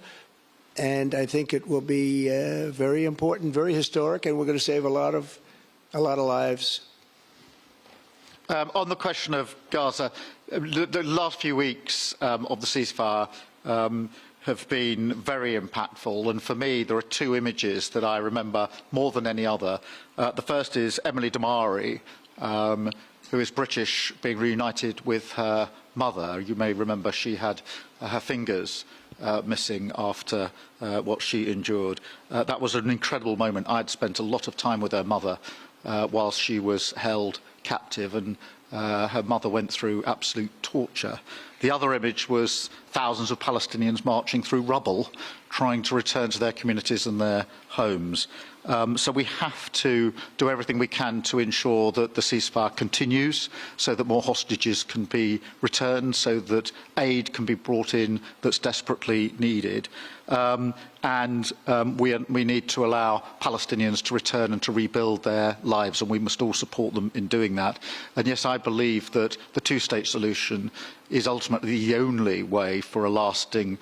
And I think it will be very important, very historic, and we're going to save a lot of lives. On the question of Gaza, the last few weeks of the ceasefire have been very impactful. And for me, there are two images that I remember more than any other. The first is Emily Damari, who is British, being reunited with her mother. You may remember she had her fingers missing after what she endured. That was an incredible moment. I'd spent a lot of time with her mother whilst she was held captive, and her mother went through absolute torture. The other image was thousands of Palestinians marching through rubble, trying to return to their communities and their homes. So we have to do everything we can to ensure that the ceasefire continues, so that more hostages can be returned, so that aid can be brought in that's desperately needed. We need to allow Palestinians to return and to rebuild their lives, and we must all support them in doing that. And yes, I believe that the two-state solution is ultimately the only way for a lasting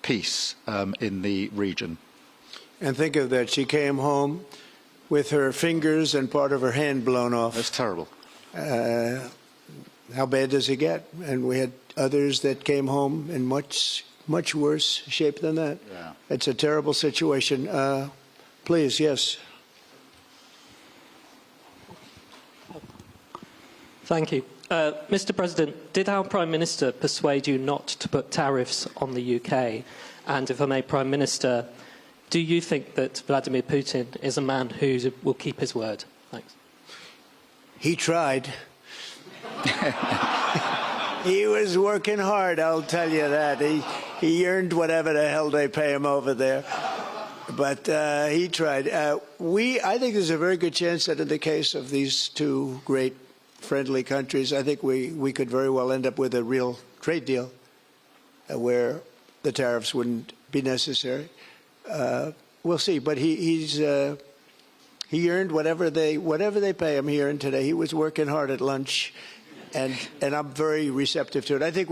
peace in the region. And think of that. She came home with her fingers and part of her hand blown off. That's terrible. How bad does it get? And we had others that came home in much worse shape than that. Yeah. It's a terrible situation. Please, yes. Thank you. Mr. President, did our Prime Minister persuade you not to put tariffs on the UK? And if I may, Prime Minister, do you think that Vladimir Putin is a man who will keep his word? Thanks. He tried. He was working hard, I'll tell you that. He earned whatever the hell they pay him over there. But he tried. I think there's a very good chance that in the case of these two great friendly countries, I think we could very well end up with a real trade deal where the tariffs wouldn't be necessary. We'll see. But he earned whatever they pay him. He earned today. He was working hard at lunch, and I'm very receptive to it. I think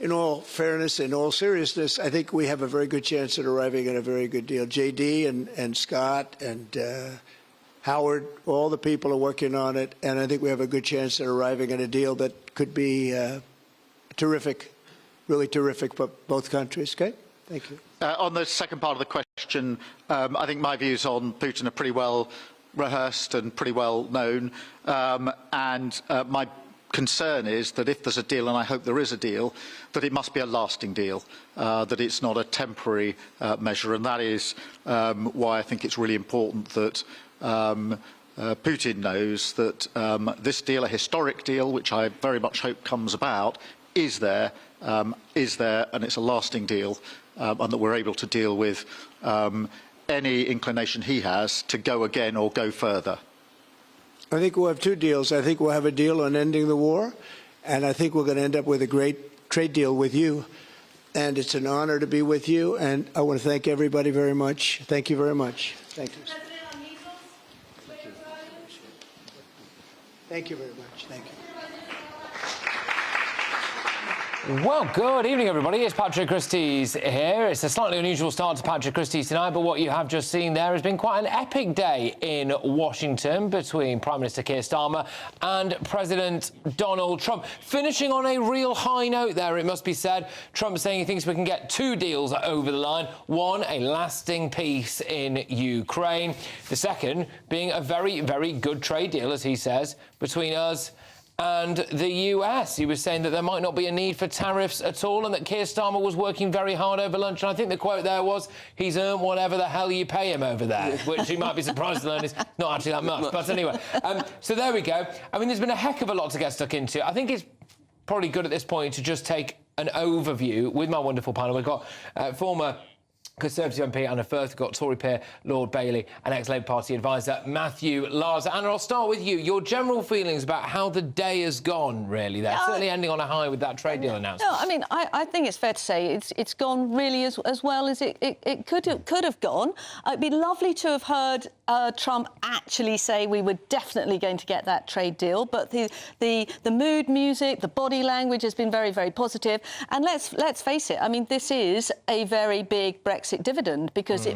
in all fairness, in all seriousness, I think we have a very good chance at arriving at a very good deal. JD and Scott and Howard, all the people are working on it, and I think we have a good chance at arriving at a deal that could be terrific, really terrific for both countries. Okay? Thank you. On the second part of the question, I think my views on Putin are pretty well rehearsed and pretty well known, and my concern is that if there's a deal, and I hope there is a deal, that it must be a lasting deal, that it's not a temporary measure, and that is why I think it's really important that Putin knows that this deal, a historic deal, which I very much hope comes about, is there, and it's a lasting deal, and that we're able to deal with any inclination he has to go again or go further. I think we'll have two deals. I think we'll have a deal on ending the war, and I think we're going to end up with a great trade deal with you. And it's an honor to be with you, and I want to thank everybody very much. Thank you very much. Thank you. Thank you very much. Thank you. Well, good evening, everybody. It's Patrick Christie's here. It's a slightly unusual start to Patrick Christie's tonight, but what you have just seen there has been quite an epic day in Washington between Prime Minister Keir Starmer and President Donald Trump. Finishing on a real high note there, it must be said. Trump saying he thinks we can get two deals over the line. One, a lasting peace in Ukraine. The second being a very, very good trade deal, as he says, between us and the US. He was saying that there might not be a need for tariffs at all, and that Keir Starmer was working very hard over lunch. And I think the quote there was, he's earned whatever the hell you pay him over there, which you might be surprised to learn is not actually that much. But anyway, so there we go. I mean, there's been a heck of a lot to get stuck into. I think it's probably good at this point to just take an overview with my wonderful panel. We've got former Conservative MP Anna Firth, we've got Tory peer Lord Bailey and ex-Labour Party advisor Matthew Larser. Anna, I'll start with you. Your general feelings about how the day has gone, really, there. Certainly ending on a high with that trade deal announcement. No, I mean, I think it's fair to say it's gone really as well as it could have gone. It'd be lovely to have heard Trump actually say we were definitely going to get that trade deal, but the mood music, the body language has been very, very positive. And let's face it, I mean, this is a very big Brexit dividend because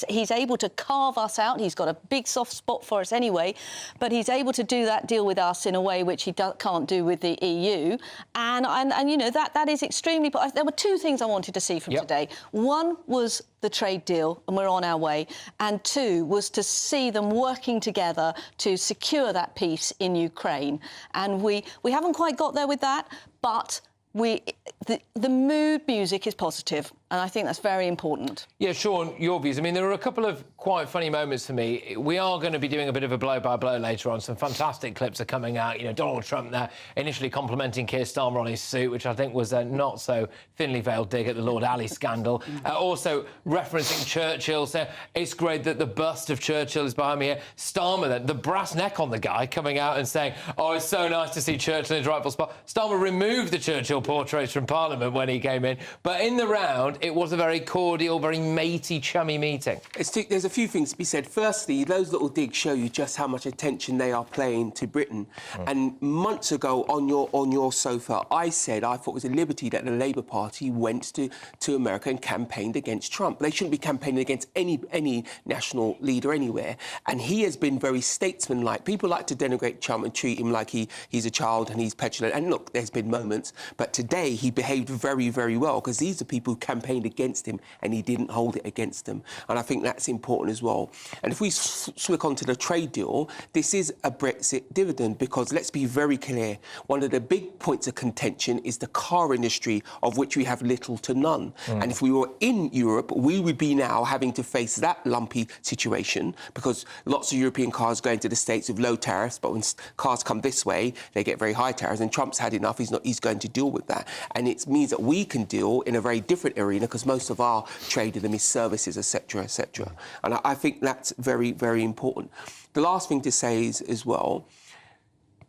he's able to carve us out. He's got a big soft spot for us anyway, but he's able to do that deal with us in a way which he can't do with the EU. And you know, that is extremely... There were two things I wanted to see from today. One was the trade deal, and we're on our way. And two was to see them working together to secure that peace in Ukraine. And we haven't quite got there with that, but the mood music is positive, and I think that's very important. Yeah, Sean, your views. I mean, there are a couple of quite funny moments for me. We are going to be doing a bit of a blow-by-blow later on. Some fantastic clips are coming out. You know, Donald Trump there initially complimenting Keir Starmer on his suit, which I think was a not so thinly veiled dig at the Lord Alley scandal. Also referencing Churchill, saying it's great that the bust of Churchill is behind me here. Starmer, then, the brass neck on the guy, coming out and saying, oh, it's so nice to see Churchill in his rightful spot. Starmer removed the Churchill portraits from Parliament when he came in. But in the round, it was a very cordial, very matey, chummy meeting. There's a few things to be said. Firstly, those little digs show you just how much attention they are paying to Britain. And months ago on your sofa, I said I thought it was a liberty that the Labour Party went to America and campaigned against Trump. They shouldn't be campaigning against any national leader anywhere. And he has been very statesmanlike. People like to denigrate Trump and treat him like he's a child and he's petulant. And look, there's been moments. But today he behaved very, very well, because these are people who campaigned campaigned against him and he didn't hold it against them. And I think that's important as well. And if we switch on to the trade deal, this is a Brexit dividend because let's be very clear, one of the big points of contention is the car industry, of which we have little to none. And if we were in Europe, we would be now having to face that lumpy situation because lots of European cars go into the States with low tariffs, but when cars come this way, they get very high tariffs, and Trump's had enough. He's going to deal with that. And it means that we can deal in a very different arena because most of our trade in them is services, etc., etc. And I think that's very, very important. The last thing to say is, as well,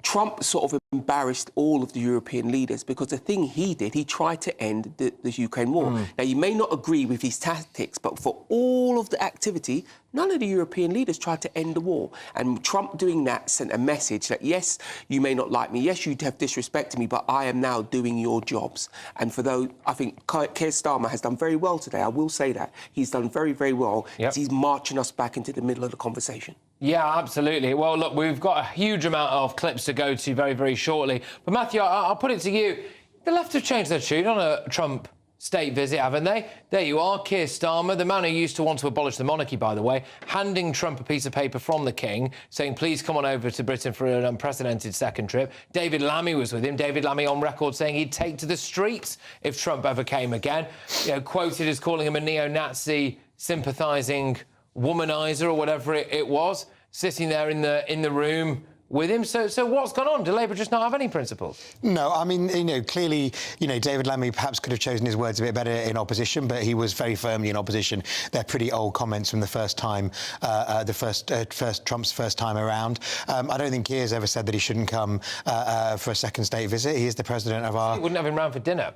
Trump sort of embarrassed all of the European leaders because the thing he did, he tried to end the Ukraine war. Now, you may not agree with his tactics, but for all of the activity, none of the European leaders tried to end the war. And Trump doing that sent a message that, yes, you may not like me, yes, you have disrespected me, but I am now doing your jobs. And for those, I think Keir Starmer has done very well today. I will say that. He's done very, very well. He's marching us back into the middle of the conversation. Yeah, absolutely. Well, look, we've got a huge amount of clips to go to very, very shortly. But, Matthew, I'll put it to you. The left have changed their tune on a Trump state visit, haven't they? There you are, Keir Starmer, the man who used to want to abolish the monarchy, by the way, handing Trump a piece of paper from the King, saying, please come on over to Britain for an unprecedented second trip. David Lammy was with him. David Lammy on record saying he'd take to the streets if Trump ever came again. You know, quoted as calling him a neo-Nazi sympathising womaniser or whatever it was, sitting there in the room with him. So what's gone on? Do Labour just not have any principles? No, I mean, clearly, David Lammy perhaps could have chosen his words a bit better in opposition, but he was very firmly in opposition. They're pretty old comments from the first time, Trump's first time around. I don't think Keir's ever said that he shouldn't come for a second state visit. He is the president of our... He wouldn't have him round for dinner.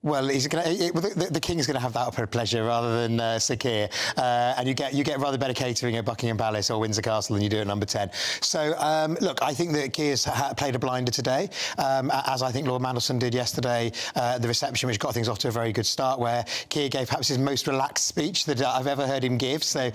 Well, the King's going to have that upper pleasure rather than Sir Keir, and you get rather better catering at Buckingham Palace or Windsor Castle than you do at Number 10. So, look, I think that Keir's played a blinder today, as I think Lord Mandelson did yesterday, the reception, which got things off to a very good start, where Keir gave perhaps his most relaxed speech that I've ever heard him give. So